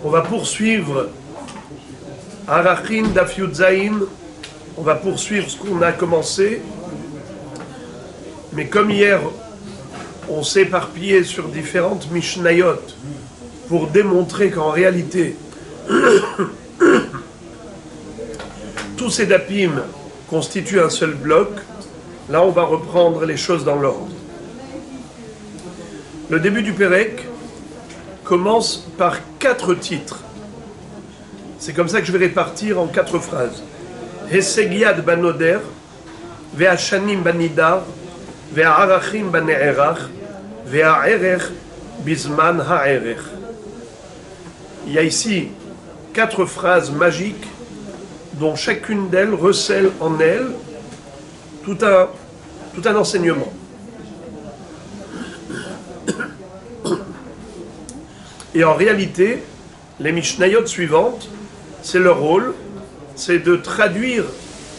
On va poursuivre Arachin Daf Yud Zayin. On va poursuivre ce qu'on a commencé. Mais comme hier, on s'est éparpillé sur différentes Mishnayot pour démontrer qu'en réalité, tous ces dapim constituent un seul bloc. Là, on va reprendre les choses dans l'ordre. Le début du Pérec commence par 4 titres. C'est comme ça que je vais répartir en 4 phrases. Hesegiad banoder, ve'ashanim banidar, ve'arachim bane'erach, ve'a'erech bizman ha'erech. Il y a ici 4 phrases magiques dont chacune d'elles recèle en elle tout un enseignement. Et en réalité, les Mishnayot suivantes, c'est leur rôle, c'est de traduire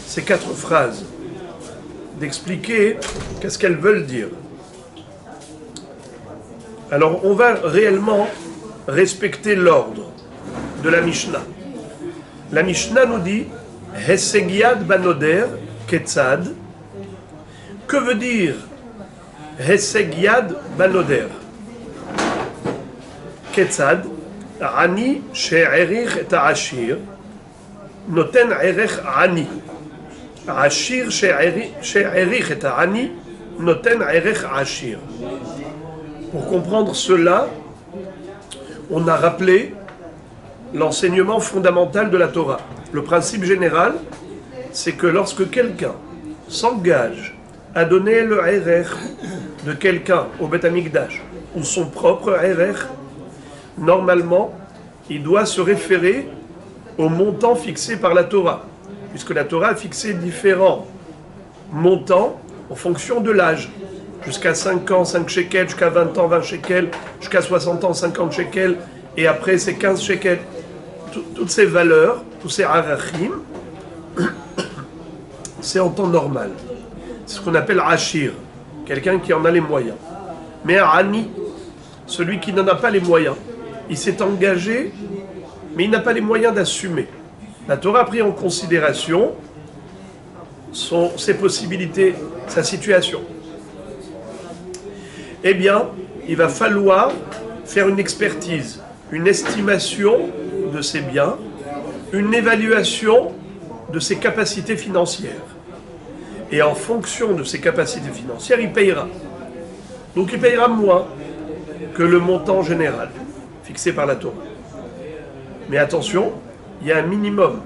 ces 4 phrases, d'expliquer qu'est-ce qu'elles veulent dire. Alors, on va réellement respecter l'ordre de la Mishnah. La Mishnah nous dit « Hesegiad banoder ketzad ». Que veut dire « Hesegiad banoder » Ketzad, Ani she'erich et ashir, noten erech ani. Ashir she'erich et ani, noten erech ashir. Pour comprendre cela, on a rappelé l'enseignement fondamental de la Torah. Le principe général, c'est que lorsque quelqu'un s'engage à donner le erech de quelqu'un au Beth Amikdash, ou son propre erech, normalement, il doit se référer au montant fixé par la Torah, puisque la Torah a fixé différents montants en fonction de l'âge. Jusqu'à 5 ans, 5 shekels, jusqu'à 20 ans, 20 shekels, jusqu'à 60 ans, 50 shekels, et après c'est 15 shekels. Toutes ces valeurs, tous ces arachim, c'est en temps normal. C'est ce qu'on appelle ashir, quelqu'un qui en a les moyens. Mais ani, celui qui n'en a pas les moyens, il s'est engagé, mais il n'a pas les moyens d'assumer. La Torah a pris en considération ses possibilités, sa situation. Eh bien, il va falloir faire une expertise, une estimation de ses biens, une évaluation de ses capacités financières. Et en fonction de ses capacités financières, il payera. Donc il payera moins que le montant général fixé par la Torah. Mais attention, il y a un minimum.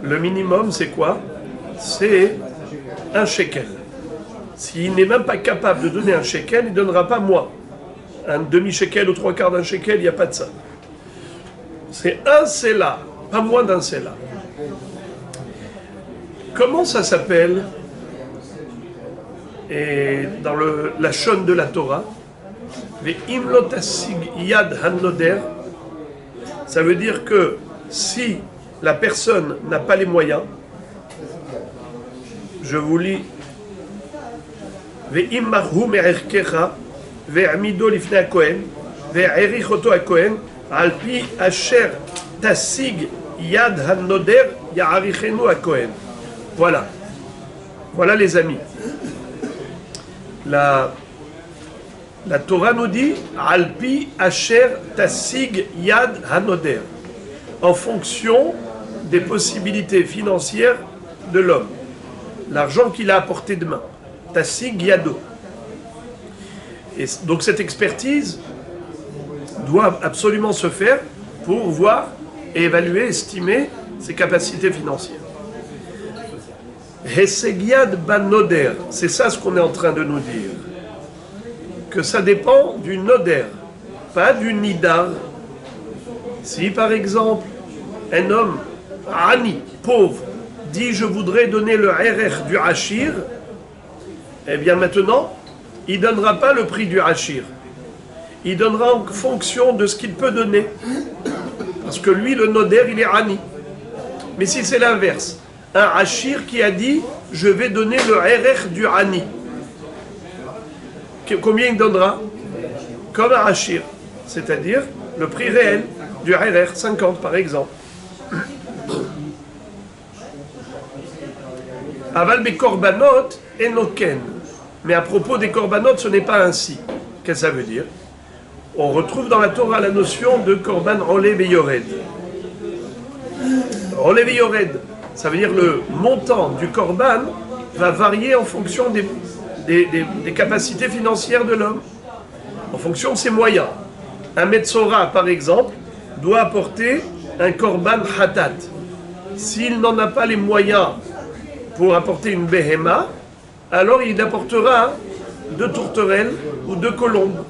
Le minimum, c'est quoi? C'est 1 shekel. S'il n'est même pas capable de donner 1 shekel, il ne donnera pas moins. Un demi-shekel ou 3/4 d'un shekel, il n'y a pas de ça. C'est 1 séla, pas moins d'1 séla. Comment ça s'appelle? Et dans la shon de la Torah, yad hanoder, ça veut dire que si la personne n'a pas les moyens, je vous lis, ve'immarhu me'erkecha ve'amido lifnei hakohen ve'erich oto hakohen alpi asher tasig yad hanoder ya'arichenu hakohen. Voilà. Voilà les amis. La Torah nous dit Alpi Asher Tasig Yad Hanoder, en fonction des possibilités financières de l'homme, l'argent qu'il a à portée de main. Tasig Yado. Et donc cette expertise doit absolument se faire pour voir et évaluer, estimer ses capacités financières. Hesegiad banoder, c'est ça ce qu'on est en train de nous dire. Que ça dépend du noder, pas du nidar. Si par exemple, un homme, ani, pauvre, dit je voudrais donner le erech du hachir, eh bien maintenant, il ne donnera pas le prix du hachir. Il donnera en fonction de ce qu'il peut donner. Parce que lui, le noder, il est ani. Mais si c'est l'inverse, un hachir qui a dit je vais donner le erech du ani, combien il donnera? Comme un hachir, c'est-à-dire le prix réel. du RR, 50 par exemple. Aval be korbanot enoken. Mais à propos des korbanot, ce n'est pas ainsi. Qu'est-ce que ça veut dire? On retrouve dans la Torah la notion de korban olé veyored. Olé veyored, ça veut dire le montant du korban va varier en fonction des capacités financières de l'homme, en fonction de ses moyens. Un Metzora, par exemple, doit apporter un korban hatat. S'il n'en a pas les moyens pour apporter une behema, alors il apportera 2 tourterelles ou 2 colombes.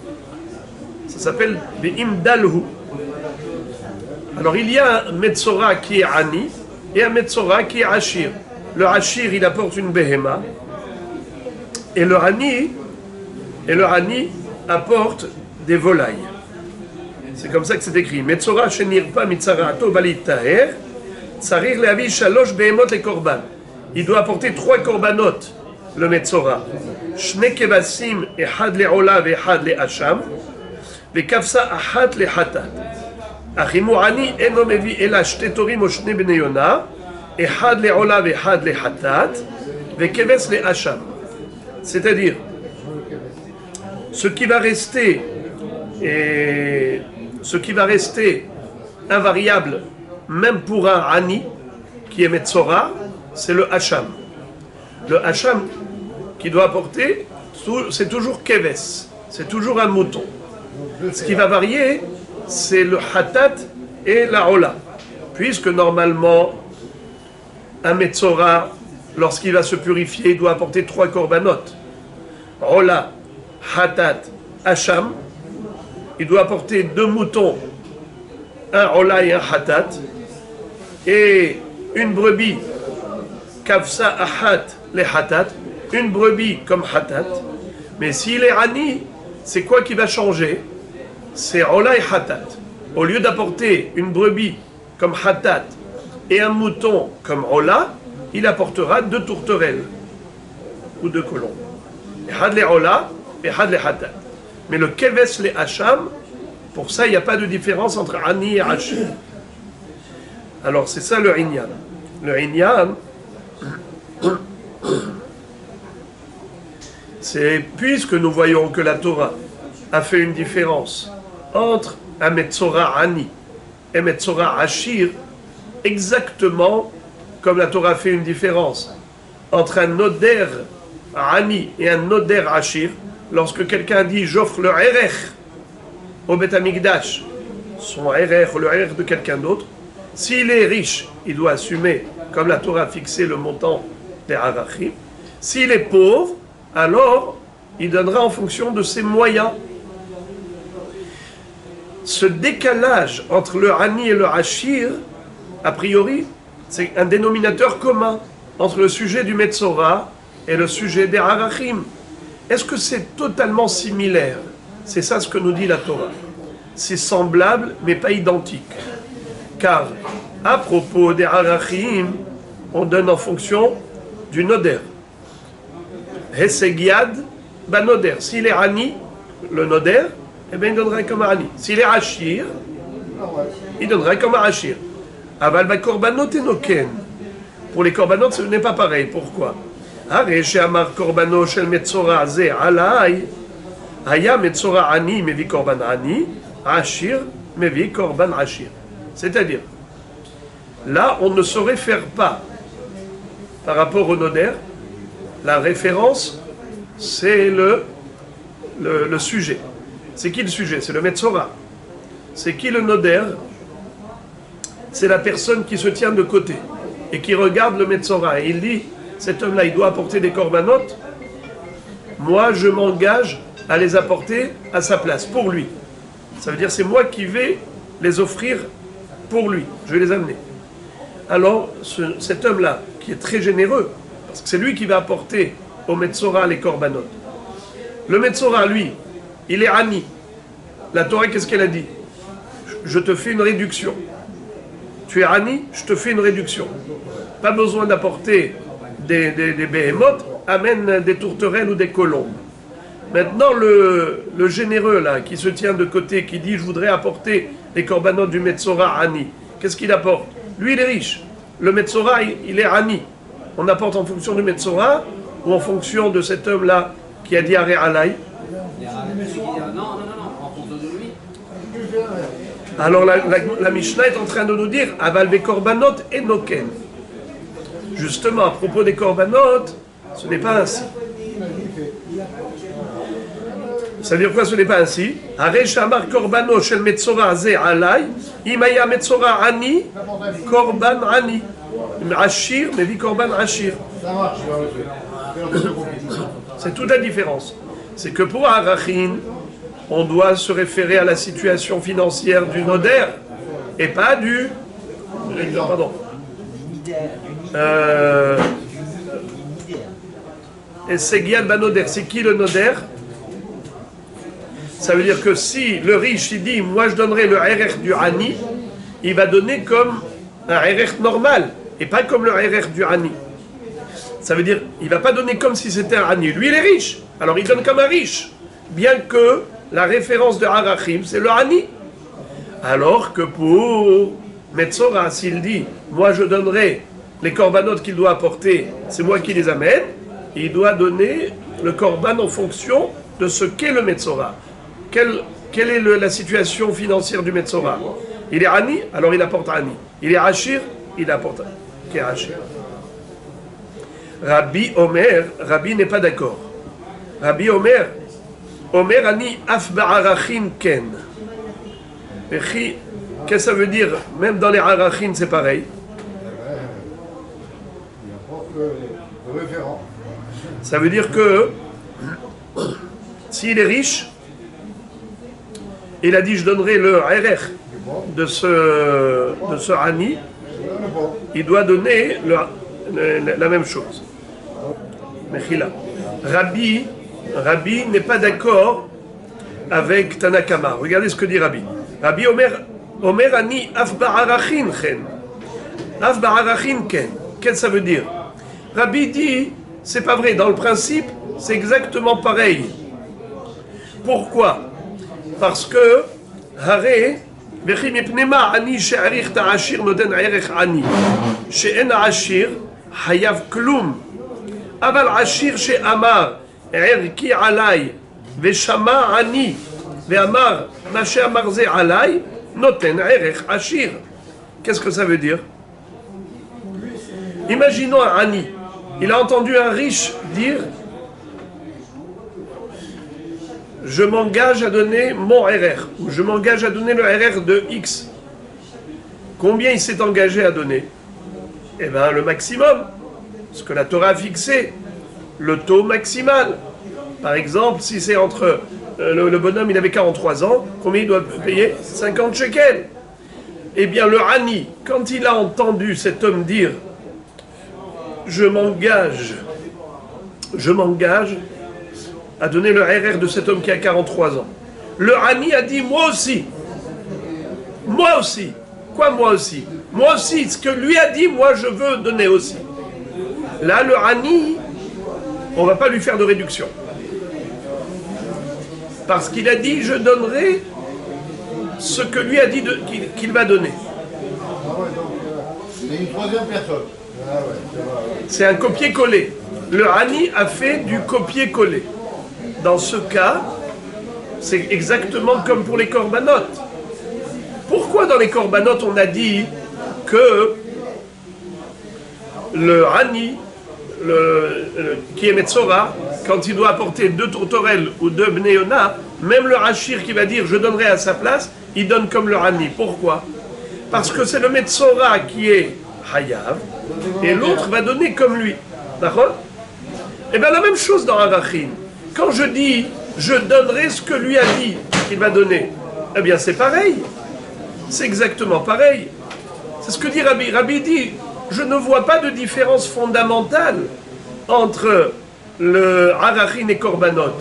Ça s'appelle Be'imdalhu. Alors il y a un Metzora qui est Ani et un Metzora qui est Ashir. Le Ashir, il apporte une behema et le Ani apporte des volailles. C'est comme ça que c'est écrit. Metzora shenirpa mitzarato balit taher tsarir leavi shalosh behemot le korban. Il doit apporter 3 korbanot, le Metzora. Shne kevasim echad le'ola ve'echad le'asham ve'kavsa achat le'hatat. Achimu ani eno mevi ela shte torim o shne bnei yona echad le'ola ve'echad le'hatat ve'keves le'asham. C'est-à-dire, ce qui va rester invariable, même pour un Ani, qui est Metzora, c'est le Hacham. Le Hacham qui doit apporter, c'est toujours Keves, c'est toujours un mouton. Ce qui va varier, c'est le Hatat et la Ola. Puisque normalement, un Metzora, lorsqu'il va se purifier, il doit apporter 3 korbanot. Ola, Hatat, Hacham. Il doit apporter 2 moutons, un Ola et un Hatat, et une brebis, Kavsa Ahat les Hatat, une brebis comme Hatat. Mais s'il est Ani, c'est quoi qui va changer? C'est Ola et Hatat. Au lieu d'apporter une brebis comme Hatat et un mouton comme Ola, il apportera 2 tourterelles ou 2 colombes. Had les Ola et Had les Hatat. Mais le Keves les Hacham, pour ça, il n'y a pas de différence entre Ani et Hachim. Alors, c'est ça le Inyan. Le Inyan, c'est puisque nous voyons que la Torah a fait une différence entre un Metzora Ani et Metzora Ashir, exactement comme la Torah fait une différence entre un Noder Ani et un Noder Ashir. Lorsque quelqu'un dit j'offre le Erech au Beth Amikdash, son Erech ou le Erech de quelqu'un d'autre, s'il est riche, il doit assumer, comme la Torah a fixé le montant des Arachim. S'il est pauvre, alors il donnera en fonction de ses moyens. Ce décalage entre le Ani et le Hachir, a priori, c'est un dénominateur commun entre le sujet du Metzora et le sujet des Arachim. Est-ce que c'est totalement similaire? C'est ça ce que nous dit la Torah. C'est semblable, mais pas identique. Car, à propos des Arachim, on donne en fonction du Noder. Hesegiad, Noder. S'il est Ani, le Noder, eh bien il donnerait comme un Ani. S'il est Hachir, il donnerait comme un Hachir. Aval ba korbanot enoken. Pour les korbanot, ce n'est pas pareil. Pourquoi? הרי שאמר קורבנו של מצורע זה עליי, היה מצורע עני מביא קורבן עני, עשיר מביא קורבן עשיר. C'est-à-dire, là on ne se réfère pas par rapport au Noder, la référence c'est le sujet. C'est qui le sujet? C'est le Metzora. C'est qui le Noder? C'est la personne qui se tient de côté et qui regarde le Metzora et il dit cet homme-là, il doit apporter des corbanotes. Moi, je m'engage à les apporter à sa place, pour lui. Ça veut dire c'est moi qui vais les offrir pour lui. Je vais les amener. Alors, cet homme-là, qui est très généreux, parce que c'est lui qui va apporter au Metzora les corbanotes. Le Metzora, lui, il est Ani. La Torah, qu'est-ce qu'elle a dit? Je te fais une réduction. Tu es Ani, je te fais une réduction. Pas besoin d'apporter des béhémotes, amène des tourterelles ou des colombes. Maintenant, le généreux, là, qui se tient de côté, qui dit « je voudrais apporter les korbanot du Metzora Ani. Qu'est-ce qu'il apporte? Lui, il est riche. Le Metzora, il est Ani. On apporte en fonction du Metzora ou en fonction de cet homme-là qui a dit Aré Alay. Non, en fonction de lui. Alors la Mishnah est en train de nous dire Aval be korbanot et noken. Justement, à propos des korbanot, ce n'est pas ainsi. Ça veut dire quoi, ce n'est pas ainsi? Aré shamar korbano shel metzora ze alay, imaya metzora ani, korban ani. Ashir, mais dit korban ashir. C'est toute la différence. C'est que pour Arachin, on doit se référer à la situation financière du noder et pas du. Pardon. Et c'est Giad Banoder. C'est qui le noder? Ça veut dire que si le riche il dit moi je donnerai le RR du Ani, il va donner comme un RR normal et pas comme le RR du Ani. Ça veut dire il va pas donner comme si c'était un Ani. Lui il est riche, alors il donne comme un riche, bien que la référence de Arachim c'est le Ani. Alors que pour Metzora, s'il dit moi je donnerai les korbanot qu'il doit apporter, c'est moi qui les amène, il doit donner le korban en fonction de ce qu'est le Metzora. Quelle est la situation financière du Metzora? Il est Ani, alors il apporte Ani. Il est Ashir, il apporte qui est Ashir. Rabbi n'est pas d'accord. Rabbi Omer Ani af ba'arachin ken. Qu'est-ce que ça veut dire? Même dans les arachin, c'est pareil. Ça veut dire que s'il est riche, il a dit je donnerai le RR de ce Ani, il doit donner la même chose. Mechila. Rabbi n'est pas d'accord avec Tanakama. Regardez ce que dit Rabbi. Rabbi Omer Ani af ba'arachin chen. Af ba'arachin ken. Qu'est-ce que ça veut dire? Rabbi dit, c'est pas vrai, dans le principe, c'est exactement pareil. Pourquoi? Parce que Haré, וכי מפני מה עני שעריך את העשיר נותן ערך עני, שאין העשיר חייב כלום, אבל עשיר שאמר ערכי עליי ושמע עני ואמר מה שאמר זה עליי, נותן ערך עשיר. Qu'est-ce que ça veut dire? Imaginons un Ani, il a entendu un riche dire je m'engage à donner mon RR, ou je m'engage à donner le RR de X. Combien il s'est engagé à donner? Eh bien, le maximum, ce que la Torah a fixé, le taux maximal. Par exemple, si c'est entre le bonhomme, il avait 43 ans, combien il doit payer? 50 shekels. Eh bien, le Hani, quand il a entendu cet homme dire je m'engage à donner le RR de cet homme qui a 43 ans. Le Hani a dit moi aussi. Quoi moi aussi? Moi aussi, ce que lui a dit, moi je veux donner aussi. Là, le Hani, on ne va pas lui faire de réduction. Parce qu'il a dit je donnerai ce que lui a dit qu'il va donner. C'est une troisième personne. C'est un copier-coller. Le Hani a fait du copier-coller. Dans ce cas, c'est exactement comme pour les korbanot. Pourquoi dans les korbanot on a dit que le Hani, qui est Metzora, quand il doit apporter 2 tourterelles ou 2 bnéona, même le Hachir qui va dire je donnerai à sa place, il donne comme le Hani. Pourquoi? Parce que c'est le Metzora qui est Hayav et l'autre va donner comme lui. D'accord? Et bien la même chose dans Arachin. Quand je dis je donnerai ce que lui a dit qu'il va donner, eh bien c'est pareil. C'est exactement pareil. C'est ce que dit Rabbi. Rabbi dit je ne vois pas de différence fondamentale entre le Arachin et Korbanot.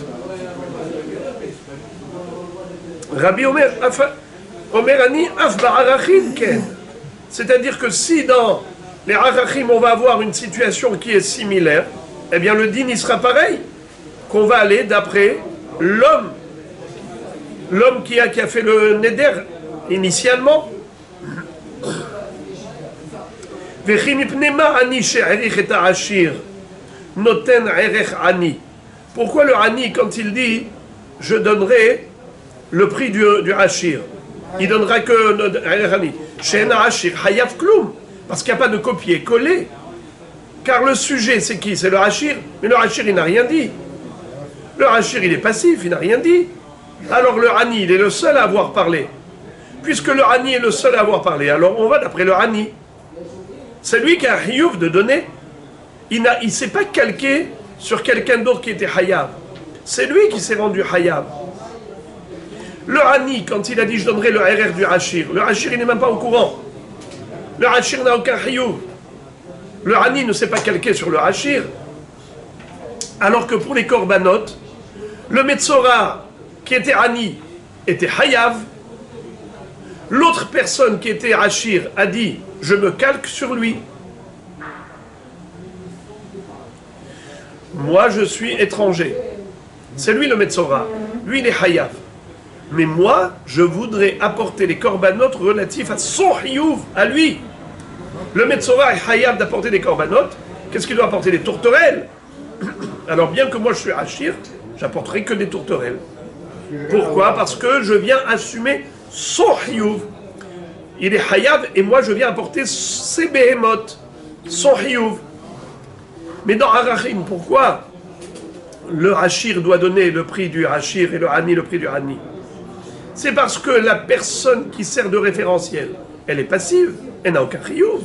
Rabbi Omer Ani af ba'arachin ken. C'est-à-dire que si dans les Arachim on va avoir une situation qui est similaire, eh bien le din il sera pareil. Qu'on va aller d'après l'homme qui a fait le neder initialement. Pourquoi le Ani, quand il dit je donnerai le prix du Hachir, il donnera que Ani. Parce qu'il n'y a pas de copier-coller. Car le sujet, c'est qui? C'est le Hachir. Mais le Hachir, il n'a rien dit. Le Hachir, il est passif, il n'a rien dit. Alors le Ani, il est le seul à avoir parlé. Puisque le Ani est le seul à avoir parlé, alors on va d'après le Ani. C'est lui qui a un Hiyuv de donner. Il ne s'est pas calqué sur quelqu'un d'autre qui était Hayab. C'est lui qui s'est rendu Hayab. Le Ani, quand il a dit je donnerai le RR du Hachir, le Hachir il n'est même pas au courant. Le Hachir n'a aucun Hiyuv. Le Ani ne s'est pas calqué sur le Hachir. Alors que pour les Korbanot, le Metzora qui était Ani était Hayav. L'autre personne qui était Hachir a dit je me calque sur lui. Moi je suis étranger. C'est lui le Metzora. Lui il est Hayav. Mais moi je voudrais apporter les Korbanot relatifs à son Hiyuv, à lui. Le Metzora est Hayav d'apporter des Korbanot. Qu'est-ce qu'il doit apporter? Des tourterelles. Alors bien que moi je suis Hachir, j'apporterai que des tourterelles. Pourquoi? Parce que je viens assumer son Hiyuv. Il est Hayav et moi je viens apporter ses Behemoth, son Hiyuv. Mais dans Arachim, pourquoi le Hachir doit donner le prix du Hachir et le Hani le prix du Hani? C'est parce que la personne qui sert de référentiel, elle est passive, elle n'a aucun Hiyuv.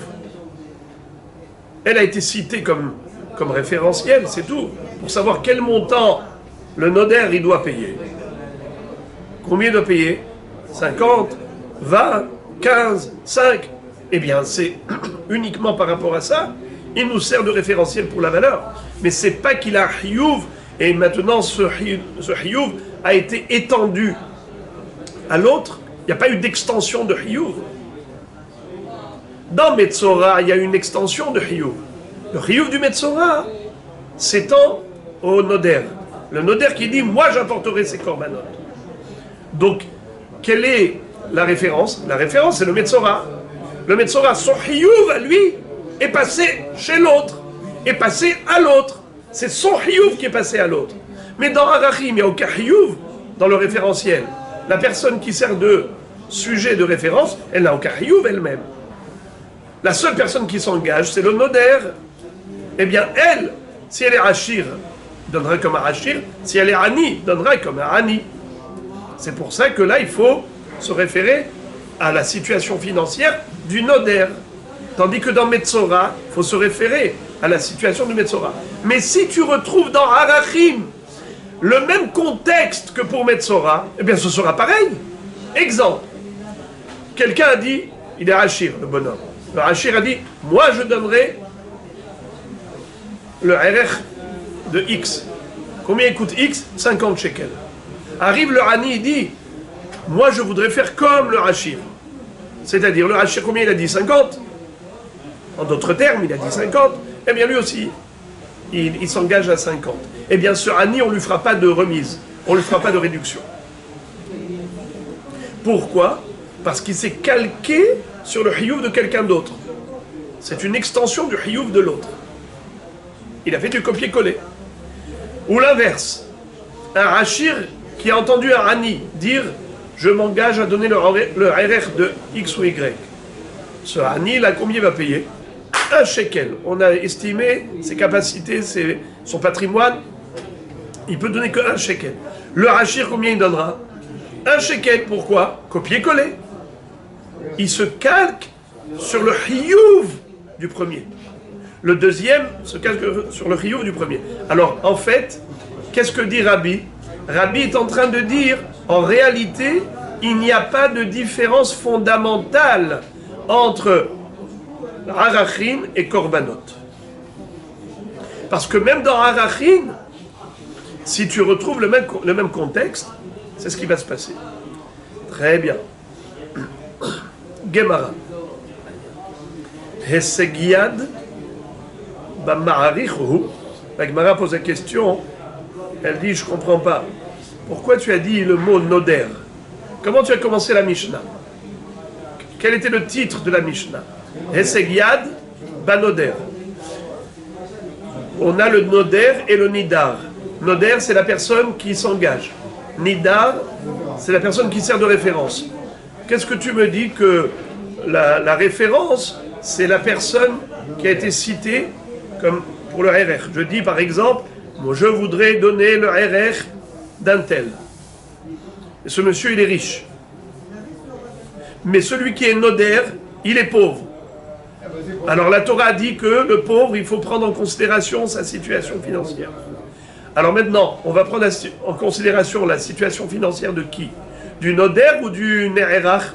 Elle a été citée comme référentiel, c'est tout, pour savoir quel montant le nodaire il doit payer. Combien il doit payer? 50, 20, 15, 5. Eh bien, c'est uniquement par rapport à ça, il nous sert de référentiel pour la valeur. Mais c'est pas qu'il a Hiyuv, et maintenant ce Hiyuv a été étendu à l'autre. Il n'y a pas eu d'extension de Hiyuv. Dans Metzora, il y a une extension de Hiyuv. Le Hiyuv du Metzora s'étend au Noder. Le Noder qui dit, moi j'apporterai ces korbanot. Donc, quelle est la référence? La référence, c'est le Metzora. Le Metzora, son Hiyuv à lui, est passé chez l'autre, est passé à l'autre. C'est son Hiyuv qui est passé à l'autre. Mais dans Arachim, il n'y a aucun Hiyuv dans le référentiel. La personne qui sert de sujet de référence, elle n'a aucun Hiyuv elle-même. La seule personne qui s'engage, c'est le Noder. Eh bien, elle, si elle est Hachir, donnera comme un Hachir. Si elle est Ani, donnera comme un Ani. C'est pour ça que là, il faut se référer à la situation financière du Noder. Tandis que dans Metzora, il faut se référer à la situation du Metzora. Mais si tu retrouves dans Arachim le même contexte que pour Metzora, eh bien, ce sera pareil. Exemple. Quelqu'un a dit, il est Hachir, le bonhomme. Le Hachir a dit, moi je donnerai le RR de X. Combien coûte X? 50 shekels. Arrive le Hani, il dit, moi je voudrais faire comme le Hachir. C'est-à-dire, le Hachir, combien il a dit? 50. En d'autres termes, il a dit 50. Eh bien, lui aussi, il s'engage à 50. Eh bien, ce Hani, on ne lui fera pas de remise. On ne lui fera pas de réduction. Pourquoi? Parce qu'il s'est calqué sur le Hiyuv de quelqu'un d'autre. C'est une extension du Hiyuv de l'autre. Il a fait du copier-coller. Ou l'inverse. Un Hachir qui a entendu un Hani dire « Je m'engage à donner le RR de X ou Y ». Ce Hani, là, combien il va payer? 1 shekel. On a estimé ses capacités, son patrimoine. Il peut donner que 1 shekel. Le Hachir, combien il donnera? 1 shekel. Pourquoi? Copier-coller. Il se calque sur le Hiyuv du premier. Le deuxième se calque sur le Hiyuv du premier. Alors, en fait, qu'est-ce que dit Rabbi? Rabbi est en train de dire, en réalité, il n'y a pas de différence fondamentale entre Arachin et Korbanot. Parce que même dans Arachin, si tu retrouves le même contexte, c'est ce qui va se passer. Très bien. Gemara. Hesegiad b'ma'arichu. La Gemara pose la question. Elle dit, je ne comprends pas. Pourquoi tu as dit le mot noder? Comment tu as commencé la Mishnah? Quel était le titre de la Mishnah? Heseg Yad Banoder. On a le Noder et le Nidar. Noder, c'est la personne qui s'engage. Nidar, c'est la personne qui sert de référence. Qu'est-ce que tu me dis que la référence, c'est la personne qui a été citée comme pour le RR. Je dis par exemple, moi, je voudrais donner le RR d'un tel. Et ce monsieur, il est riche. Mais celui qui est Noder, il est pauvre. Alors la Torah dit que le pauvre, il faut prendre en considération sa situation financière. Alors maintenant, on va prendre en considération la situation financière de qui? Du Noder ou du Nererach?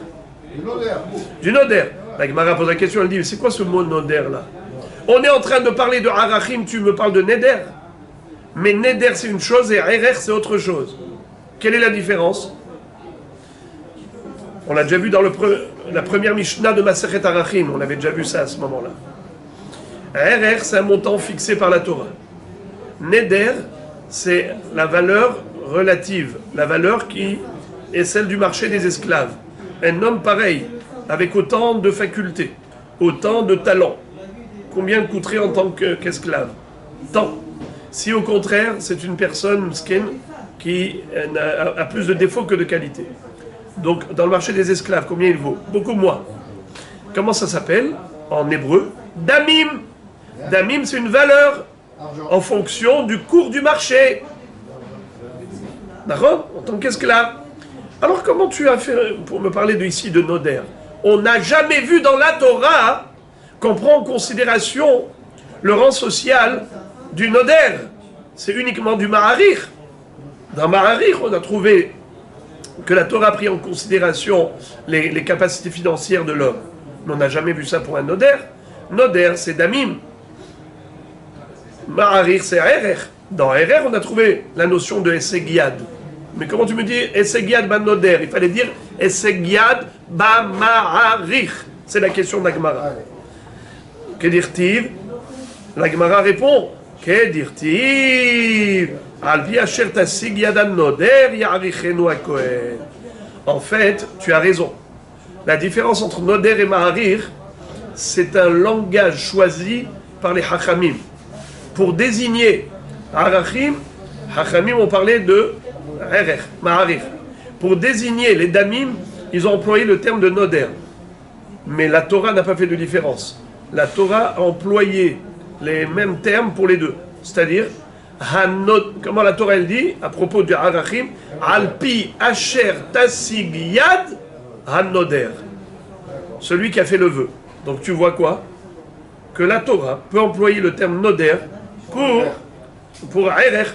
Du Noder. La Gemara pose la question, elle dit, c'est quoi ce mot Noder là? On est en train de parler de Arachim, tu me parles de Neder. Mais Neder c'est une chose et Erer c'est autre chose. Quelle est la différence? On l'a déjà vu dans la première Mishnah de Masechet Arachim, on avait déjà vu ça à ce moment-là. Erer c'est un montant fixé par la Torah. Neder c'est la valeur relative, la valeur qui est celle du marché des esclaves. Un homme pareil, avec autant de facultés, autant de talents, combien coûterait en tant qu'esclave? Tant. Si au contraire, c'est une personne skin qui a plus de défauts que de qualités. Donc, dans le marché des esclaves, combien il vaut? Beaucoup moins. Comment ça s'appelle en hébreu? Damim. Damim, c'est une valeur en fonction du cours du marché. D'accord? En tant qu'esclave. Alors, comment tu as fait pour me parler ici de Noder? On n'a jamais vu dans la Torah qu'on prend en considération le rang social du Noder. C'est uniquement du Maharir. Dans Maharir, on a trouvé que la Torah a pris en considération les capacités financières de l'homme. Mais on n'a jamais vu ça pour un Noder. Noder, c'est Damim. Maharir, c'est Erer. Dans Erer, on a trouvé la notion de Essegiad. Mais comment tu me dis Essegiad ban Noder? Il fallait dire Essegiad ba Maharir. C'est la question d'Agmara. Que dire-t-il? La Gemara répond, que dire-t-il? En fait, tu as raison. La différence entre Noder et Maharir, c'est un langage choisi par les Hachamim. Pour désigner Arachim, Hachamim ont parlé de Maharir. Pour désigner les Damim, ils ont employé le terme de Noder. Mais la Torah n'a pas fait de différence. La Torah a employé les mêmes termes pour les deux. C'est-à-dire, comment la Torah elle dit à propos du Arachim, Alpi Asher Tasig Yad Hanoder. Celui qui a fait le vœu. Donc tu vois quoi? Que la Torah peut employer le terme Noder pour Erer.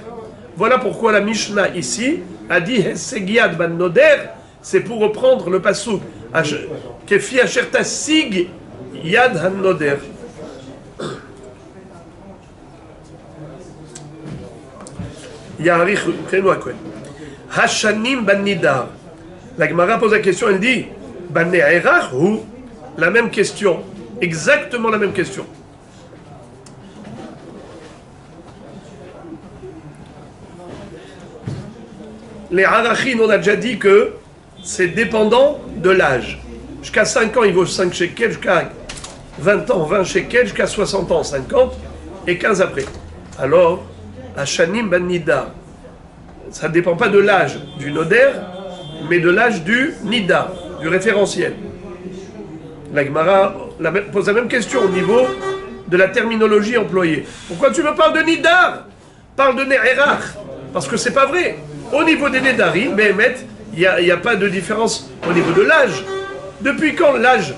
Voilà pourquoi la Mishnah ici a dit Heseg Yad ban Noder, c'est pour reprendre le pasuk Kefi Asher Tasig Yad Hanoder. Yarich Kreno Akwen. Hashanim ban Nidar. La Gemara pose la question, elle dit ban Ne'erach ou la même question, exactement la même question. Les Arachim, on a déjà dit que c'est dépendant de l'âge. Jusqu'à 5 ans, il vaut 5 shekels, jusqu'à 20 ans, 20 shekels, jusqu'à 60 ans, 50, et 15 après. Alors, Hashanim ban Nidar, ça ne dépend pas de l'âge du Noder, mais de l'âge du Nidar, du référentiel. La Gemara pose la même question au niveau de la terminologie employée. Pourquoi tu me parles de Nidar? Parle de Ne'erach. Parce que c'est pas vrai. Au niveau des Nedarim, il n'y a pas de différence au niveau de l'âge. Depuis quand l'âge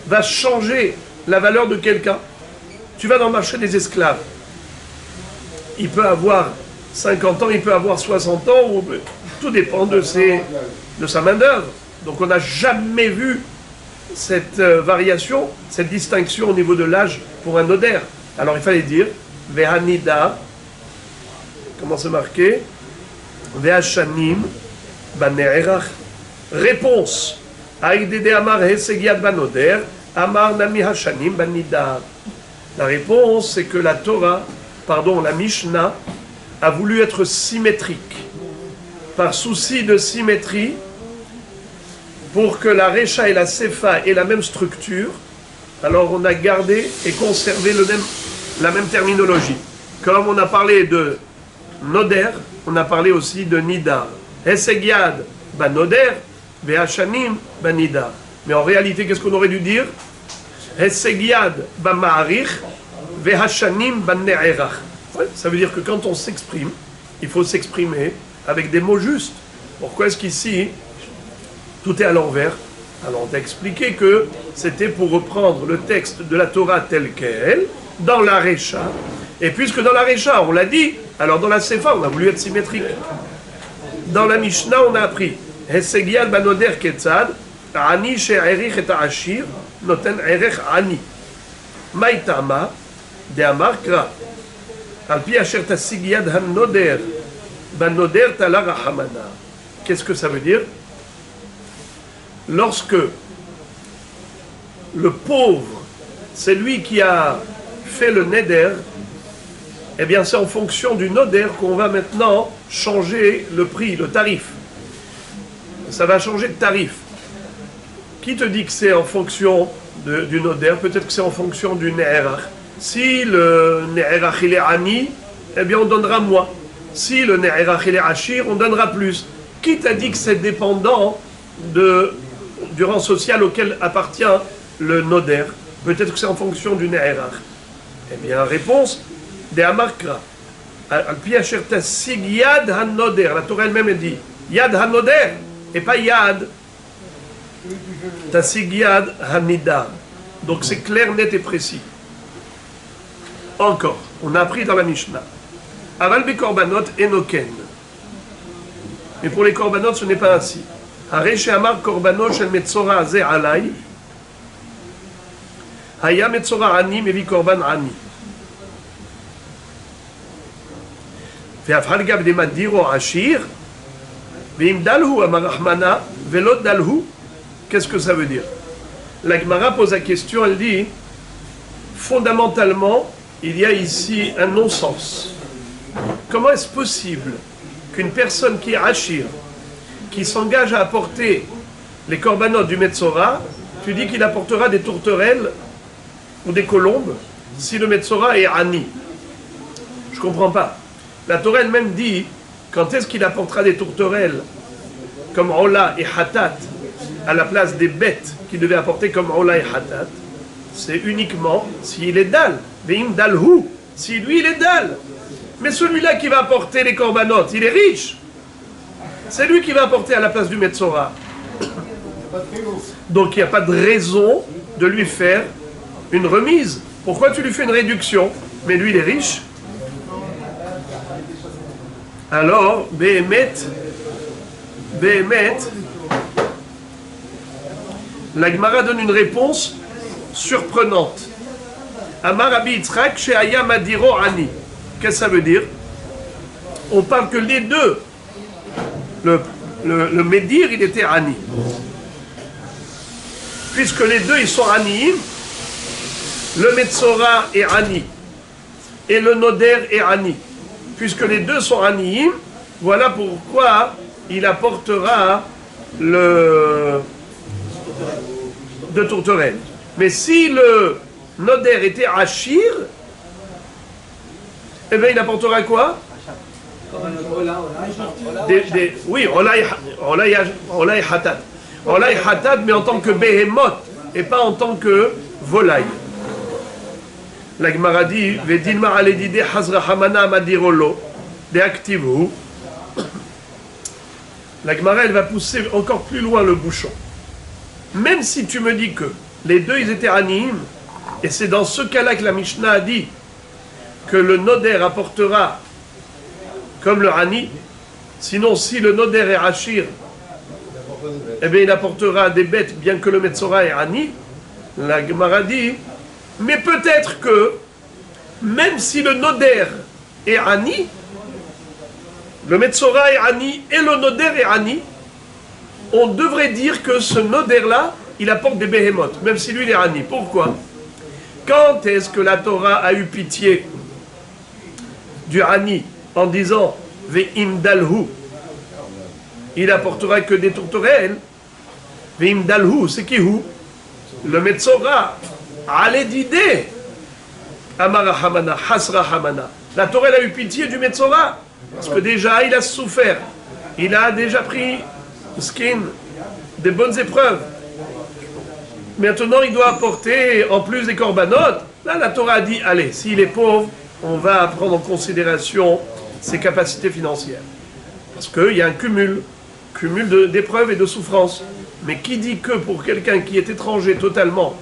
va changer la valeur de quelqu'un? Tu vas dans le marché des esclaves. Il peut avoir 50 ans, il peut avoir 60 ans, tout dépend de sa main-d'œuvre. Donc on n'a jamais vu cette variation, cette distinction au niveau de l'âge pour un Noder. Alors il fallait dire Vehanida, comment c'est marqué? Vehashanim banerach. Réponse. Aïdede Amar Hesegiad Banoder, Amar Nami Hashanim Banida. La réponse, c'est que la Mishnah a voulu être symétrique. Par souci de symétrie, pour que la Recha et la Sefa aient la même structure, alors on a gardé et conservé la même terminologie. Comme on a parlé de Noder, on a parlé aussi de Nidar. Hesegiad, ben Noder, Vehachanim, ben Nidar. Mais en réalité, qu'est-ce qu'on aurait dû dire? Hesegiad, ben Ma'arich, Vehachanim, ben Ne'erach. Ça veut dire que quand on s'exprime, il faut s'exprimer avec des mots justes. Pourquoi est-ce qu'ici, tout est à l'envers? Alors on t'a expliqué que c'était pour reprendre le texte de la Torah tel quel, dans la Recha. Et puisque dans la Recha, on l'a dit, alors dans la Sefa, on a voulu être symétrique. Dans la Mishnah, on a appris Hesegiad banoder ketzad, ani she'erich et ha'ashir, noten erech ani. Maitama, de amarkra, alpi asher tasigiad hanoder, banoder tala rahamana. Qu'est-ce que ça veut dire? Lorsque le pauvre, c'est lui qui a fait le neder, eh bien c'est en fonction du noder qu'on va maintenant changer le prix, le tarif. Ça va changer de tarif. Qui te dit que c'est en fonction du noder? Peut-être que c'est en fonction du ne'erach. Si le ne'erach il est ani, eh bien on donnera moins. Si le ne'erach il est ashir, on donnera plus. Qui t'a dit que c'est dépendant du rang social auquel appartient le noder? Peut-être que c'est en fonction du ne'erach. Eh bien, réponse, de Amarkra. Al-pi asher tasig yad hanoder. La Torah elle-même dit yad hanoder et pas yad tasig yad hanida. Donc c'est clair, net et précis. Encore, on a appris dans la Mishnah. Aval be korbanot enoken. Mais pour les korbanot, ce n'est pas ainsi. Hare she'amar korbanot shel metzora hazeh alay. Haya metzora ani mevi korban ani. ואף גם דמדירו עשיר, ואם דלהו אמר רחמנה, ולא דלהו, qu'est-ce que ça veut dire? La Gemara pose la question, elle dit, fondamentalement, il y a ici un non-sens. Comment est-ce possible qu'une personne qui est Hachir, qui s'engage à apporter les korbanot du Metzora, tu dis qu'il apportera des tourterelles ou des colombes si le Metzora est Ani? Je ne comprends pas. La Torah elle-même dit, quand est-ce qu'il apportera des tourterelles comme Ola et Hatat à la place des bêtes qu'il devait apporter comme Ola et Hatat? C'est uniquement s'il est Dal. Veim Dalhu, si lui il est Dal. Mais celui-là qui va apporter les korbanot, il est riche. C'est lui qui va apporter à la place du Metzora. Donc il n'y a pas de raison de lui faire une remise. Pourquoi tu lui fais une réduction? Mais lui il est riche. Alors, Behemet, la Gemara donne une réponse surprenante. Amar Rabbi Yitzchak she'aya madiro ani. Qu'est-ce que ça veut dire? On parle que les deux, le Médir, il était ani. Puisque les deux, ils sont aniim, le Metzora est ani, et le Noder est ani. Puisque les deux sont aniim, voilà pourquoi il apportera de tourterelle. Mais si le Noder était Achir, eh bien il apportera quoi? Oui, Olay Hatat. Olay Hatat, mais en tant que Behemoth, et pas en tant que volaille. La Gemara dit, Vedilma aledide hazra hamana madirolo, deaktivhu. La Gemara, elle va pousser encore plus loin le bouchon. Même si tu me dis que les deux, ils étaient anim, et c'est dans ce cas-là que la Mishnah a dit que le noder apportera comme le ani, sinon si le noder est achir, eh bien il apportera des bêtes, bien que le metzora est ani. La Gemara dit, mais peut-être que, même si le noder est ani, le metzora est ani et le noder est ani, on devrait dire que ce noder-là, il apporte des behemoths, même si lui il est ani. Pourquoi? Quand est-ce que la Torah a eu pitié du ani en disant Ve'im dalhu, il apportera que des tourterelles? Ve'im dalhu, c'est qui hu? Le Metzora. Allez d'idée. Amara Hamana, Hasra Hamana. La Torah elle a eu pitié du Metzora. Parce que déjà, il a souffert. Il a déjà pris skin, des bonnes épreuves. Maintenant, il doit apporter, en plus des corbanotes. Là, la Torah a dit, allez, s'il est pauvre, on va prendre en considération ses capacités financières. Parce qu'il y a un cumul d'épreuves et de souffrances. Mais qui dit que pour quelqu'un qui est étranger totalement,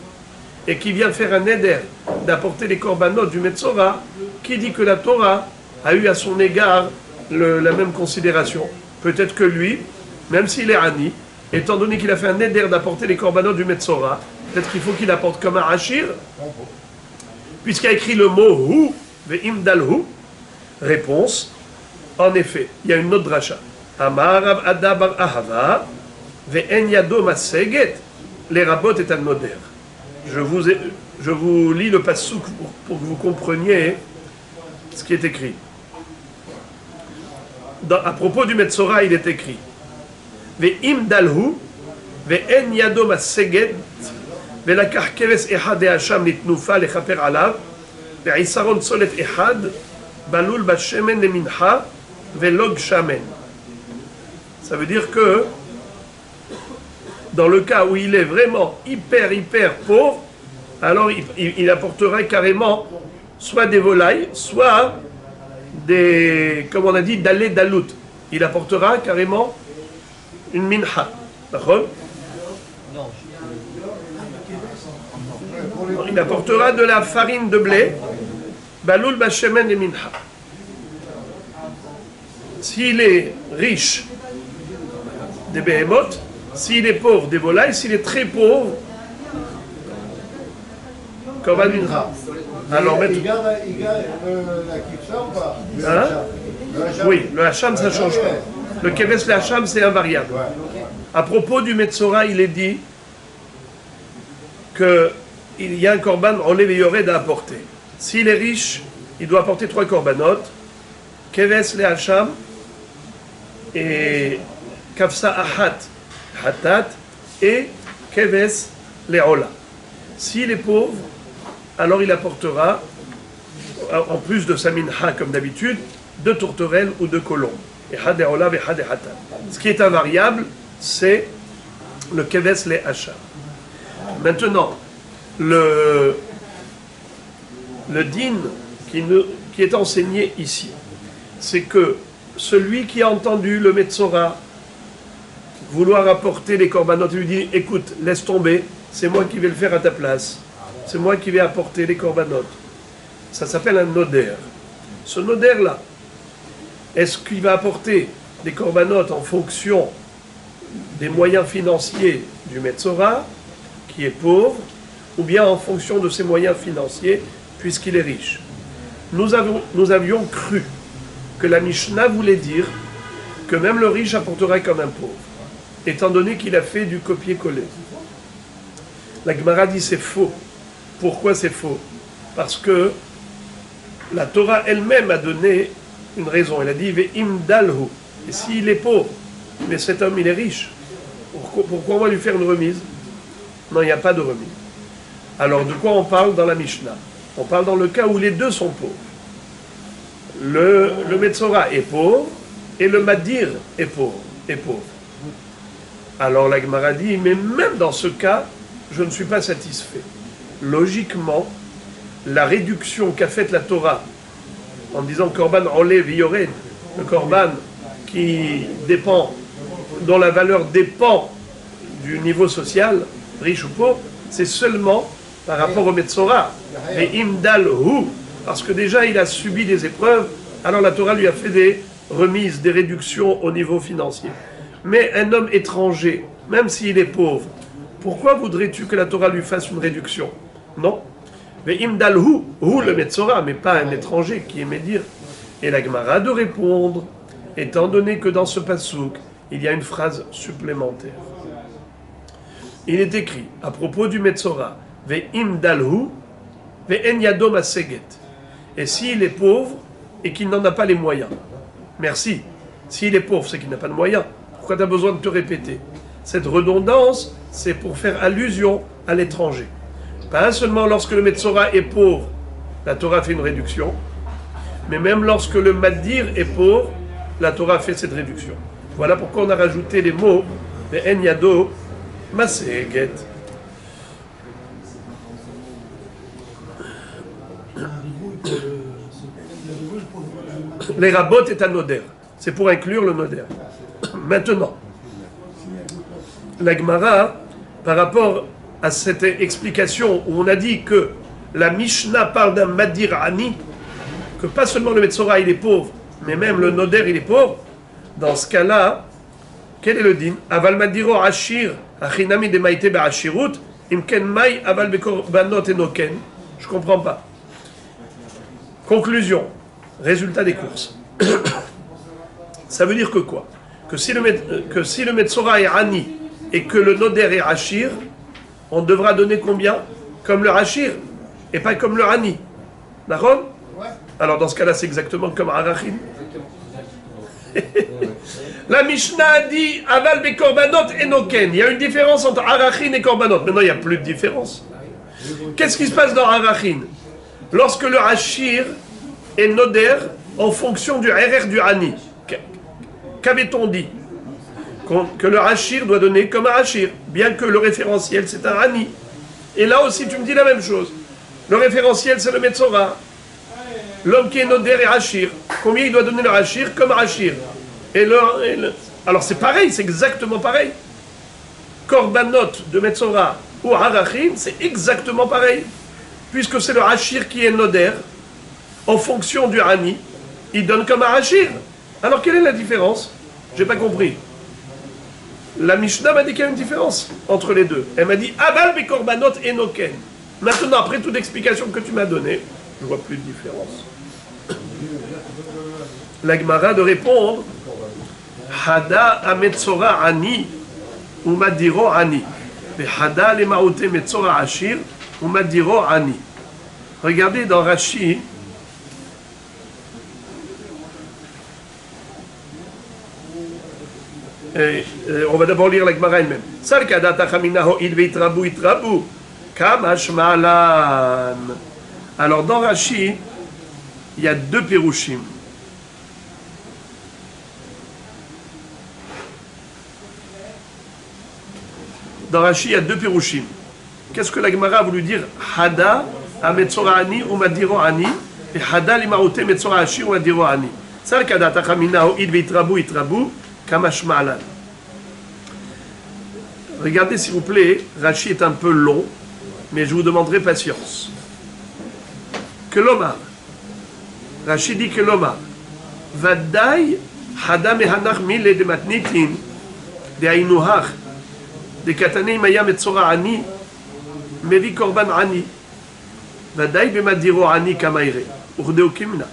et qui vient faire un éder d'apporter les corbanotes du Metzora, qui dit que la Torah a eu à son égard la même considération? Peut-être que lui, même s'il est Ani, étant donné qu'il a fait un éder d'apporter les corbanotes du Metzora, peut-être qu'il faut qu'il apporte comme un Hachir, puisqu'il a écrit le mot Hu, Ve'im dalhu. Réponse, en effet, il y a une autre dracha. Amar Rav Ada bar Ahava, Ve'en yado maseget, les rabot est un noder. Je vous lis le passouk pour que vous compreniez ce qui est écrit. À propos du Metzora, il est écrit Ve'im dalhu, ve'en yado maseget, ve'lakach keves ehad e'asham litnufa lechaper alav, ve'isaron solet ehad, balul bashemen lemincha, ve'log shamen. Ça veut dire que dans le cas où il est vraiment hyper pauvre, alors il apportera carrément soit des volailles, soit des, comme on a dit, dalé dalout. Il apportera carrément une mincha. D'accord? Il apportera de la farine de blé, baloul bashemen et mincha. S'il est riche, des behemoths. S'il est pauvre, des volailles. S'il est très pauvre, Korban Mincha. Alors, il garde la kifsa ou pas? Hein? Oui, le hacham, ça ne change pas. Le keves, le hacham, c'est invariable. Ouais. À propos du Metzora, il est dit qu'il y a un korban enlevé yored à apporter. S'il est riche, il doit apporter 3 korbanotes, keves, le hacham, et kafsa ahat, hatat, et keves, le ola. S'il est pauvre, alors il apportera, en plus de sa minha comme d'habitude, 2 tourterelles ou 2 colombes. Et had et ola et had et hatat. Ce qui est invariable, c'est le keves le hacham. Maintenant, le din qui est enseigné ici, c'est que celui qui a entendu le Metzora vouloir apporter les corbanotes, lui dit, écoute, laisse tomber, c'est moi qui vais le faire à ta place. C'est moi qui vais apporter les corbanotes. Ça s'appelle un noder. Ce noder-là, est-ce qu'il va apporter des corbanotes en fonction des moyens financiers du Metzora, qui est pauvre, ou bien en fonction de ses moyens financiers, puisqu'il est riche? Nous avions cru que la Mishnah voulait dire que même le riche apportera comme un pauvre, étant donné qu'il a fait du copier-coller. La Gemara dit c'est faux. Pourquoi c'est faux? Parce que la Torah elle-même a donné une raison. Elle a dit Ve'im dalhu. Et s'il est pauvre, mais cet homme il est riche, pourquoi on va lui faire une remise? Non, il n'y a pas de remise. Alors de quoi on parle dans la Mishnah? On parle dans le cas où les deux sont pauvres. Le Metzora est pauvre et le Madir est pauvre. Alors la Gemara dit, mais même dans ce cas, je ne suis pas satisfait. Logiquement, la réduction qu'a faite la Torah, en disant Korban Olev Yored, le Korban qui dépend, dont la valeur dépend du niveau social, riche ou pauvre, c'est seulement par rapport au Metzora. Et Imdal Hu, parce que déjà il a subi des épreuves, alors la Torah lui a fait des remises, des réductions au niveau financier. Mais un homme étranger, même s'il est pauvre, pourquoi voudrais-tu que la Torah lui fasse une réduction? Non. Mais Imdal Hu, le Metzora, mais pas un étranger qui est Médir. Et la Gemara de répondre, étant donné que dans ce passouk, il y a une phrase supplémentaire. Il est écrit, à propos du Metzora, Ve'imdal Hu, ve'en yado maseget. Et s'il est pauvre et qu'il n'en a pas les moyens, merci. S'il est pauvre, c'est qu'il n'a pas de moyens. Pourquoi tu as besoin de te répéter? Cette redondance, c'est pour faire allusion à l'étranger. Pas seulement lorsque le Metzora est pauvre, la Torah fait une réduction, mais même lorsque le Madir est pauvre, la Torah fait cette réduction. Voilà pourquoi on a rajouté les mots de En Yado Maseget. Les rabots est un noder. C'est pour inclure le noder. Maintenant, la Gemara, par rapport à cette explication où on a dit que la Mishnah parle d'un Madir Ani, que pas seulement le Metzora il est pauvre, mais même le noder il est pauvre, dans ce cas-là, quel est le din? Aval Madiro Ashir, Achinami de Maïte Be'ashirut, Imken Mai Aval Bekorbanot Enoken. Je comprends pas. Conclusion, résultat des courses. Ça veut dire que quoi? Que si le Metzora est Ani et que le Noder est Ashir, on devra donner combien? Comme le Ashir et pas comme le Ani. D'accord? Alors dans ce cas-là, c'est exactement comme Arachin. La Mishnah a dit Aval Bekorbanot Enoken. Il y a une différence entre Arachin et Korbanot. Maintenant, il n'y a plus de différence. Qu'est-ce qui se passe dans Arachin? Lorsque le Ashir est Noder en fonction du RR du Ani. Qu'avait-on dit? Que le Ashir doit donner comme un Ashir, bien que le référentiel c'est un Ani. Et là aussi tu me dis la même chose. Le référentiel c'est le Metzora. L'homme qui est Noder est Ashir. Combien il doit donner le Ashir? Comme Ashir. Alors c'est pareil, c'est exactement pareil. Korbanot de Metzora ou Harachim, c'est exactement pareil. Puisque c'est le Ashir qui est Noder, en fonction du Ani, il donne comme un Ashir. Alors quelle est la différence? J'ai pas compris. La Mishnah m'a dit qu'il y a une différence entre les deux. Elle m'a dit Aval Bekorbanot Enoken. Maintenant, après toute l'explication que tu m'as donnée, je vois plus de différence. La Gemara de répondre Hada Ametzora Ani ou Madiro Ani. Et Hada le Maote Metzora Ashir ou Madiro Ani. Regardez dans Rashi. On va d'abord lire la Gemara elle-même. Sal kadat achaminaho il veitrabu itrabu kamashmalan. Alors dans Rashi, il y a deux pérouchim. Dans Rashi, il y a deux pérouchim. Qu'est-ce que la Gemara a voulu dire? Hada a metzora ani ou madiro ani et hada limaote metzora ashir ou madiro ani. Sal kadat achaminaho il veitrabu itrabu. Kamashmalan. Regardez s'il vous plaît, Rashi est un peu long, mais je vous demanderai patience. Que l'Omar, Rashi dit que l'Omar, Vadai Hada mehanach mile de matnitin, de ainuhach, de katane imaya metzora ani, mevi korban ani, Vadai bemadiro ani kamaire, urdeo kimna,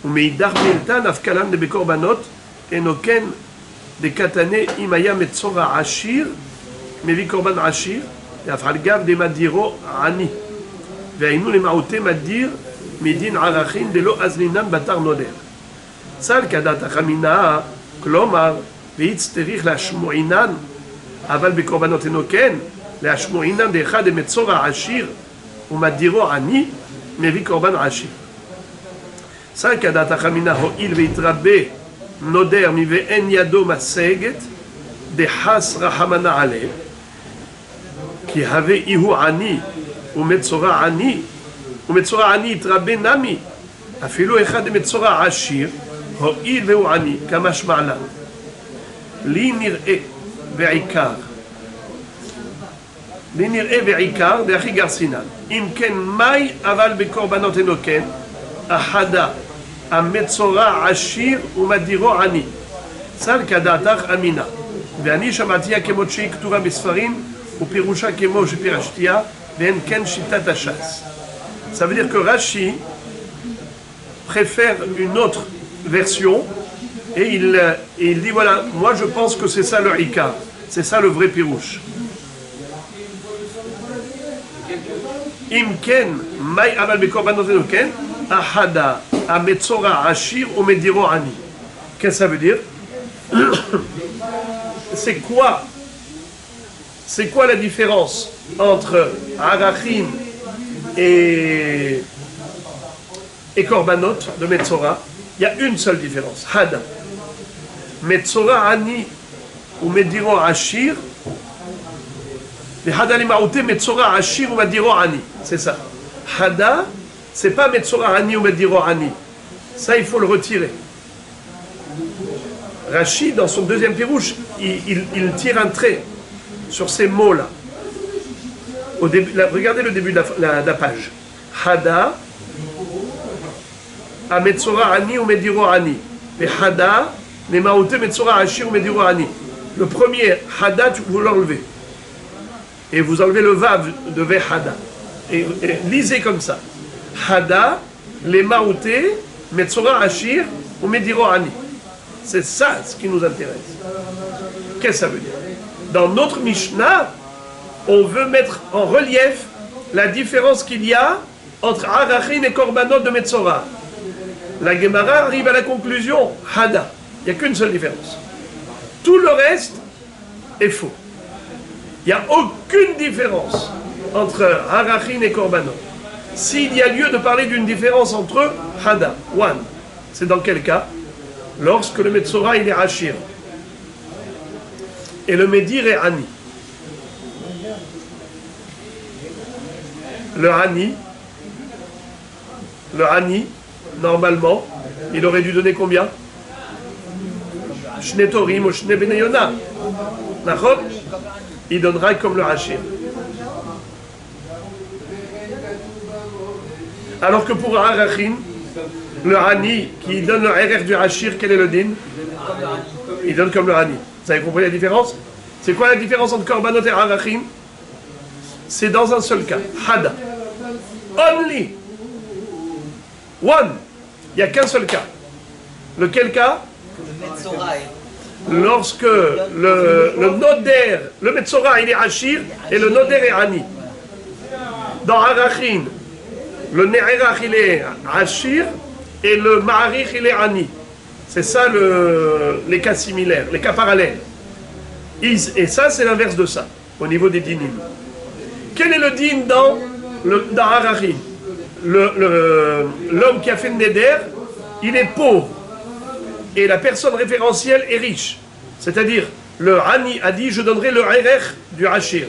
umeidach miltan afkalan de bekorbanot, enoken, de katane imaya metzora ashir, mevi korban ashir, et afalgav de madiro ani. Veinu le maote madir midin arachin de lo azlinan batar noder. Sal kadat achamina, klomar, veitsterich la shmoinan, aval bekorbanot enoken, la shmoinan de echad de metzora ashir, ou madiro ani, mevi korban ashir. Sal kadat achamina ho'il veitrabe, Noder mi ve'en yado maseget de has rahamana ale ki have ihu ani ou metzora ani itrabe nami afilu echad de metzora ashir ho'il ve'u ani kamash ma'lan li nir'e ve'ikar de achi garsinan im ken mai aval bekorbanot enoken ahada המצורע עשיר ומדירו עני. סל כדעתך אמינה. ואני שמעתיה כמות שהיא כתובה בספרים ופירושה כמו שפירשתיה והן כן שיטת הש"ס. Ça veut dire que Rashi préfère une autre version et il dit voilà, moi je pense que c'est ça le Ikar, c'est ça le vrai pirouche. Im ken mai aval bekorbanot enoken ahada a metzora ashir ou mediro ani. Qu'est-ce que ça veut dire? C'est quoi c'est quoi la différence entre Arachin et Korbanot de Metzora? Il y a une seule différence, Hada. Metzora Ani ou Mediro Ashir, les Hada les Maouté, Metzora Ashir ou Mediro Ani, c'est ça. Hada, c'est pas Metzora Ani ou Mediro Ani. Ça, il faut le retirer. Rashi, dans son deuxième pirouche, il tire un trait sur ces mots-là. Regardez le début de la page. Hada, à Metzora Ani ou Mediro Ani. Et Hada, les Maouté, Metzora Ashir ou Mediro Ani. Le premier, Hada, vous l'enlevez. Et vous enlevez le Vav de Vehada. Et lisez comme ça. Hada, les Maouté, Metzora Ashir ou Mediro Ani. C'est ça ce qui nous intéresse. Qu'est-ce que ça veut dire? Dans notre Mishnah, on veut mettre en relief la différence qu'il y a entre Arachin et Korbanot de Metzora. La Gemara arrive à la conclusion, Hada. Il n'y a qu'une seule différence. Tout le reste est faux. Il n'y a aucune différence entre Arachin et Korbanot. S'il y a lieu de parler d'une différence entre eux, Hada, one. C'est dans quel cas? Lorsque le Metzora il est Ashir et le Medir est Ani. Le Ani, normalement, il aurait dû donner combien? Shne Torim ou Shne Benayona. D'accord? Il donnera comme le Ashir. Alors que pour Arachin, le Hani qui donne le RR du Hachir, quel est le din? Il donne comme le Hani. Vous avez compris la différence? C'est quoi la différence entre Korbanot et Arachin? C'est dans un seul cas. Hada. Only. One. Il n'y a qu'un seul cas. Lequel cas? Lorsque le Noder, le Metzora il est Hachir et le Noder est Hani. Dans Arachin, le Ne'erach il est Hachir et le Ma'arich il est Ani. C'est ça les cas similaires, les cas parallèles. Et ça c'est l'inverse de ça, au niveau des dinim. Quel est le din dans Arachin? L'homme qui a fait le Neder, il est pauvre. Et la personne référentielle est riche. C'est-à-dire, le Ani a dit, je donnerai le Erech du Hachir.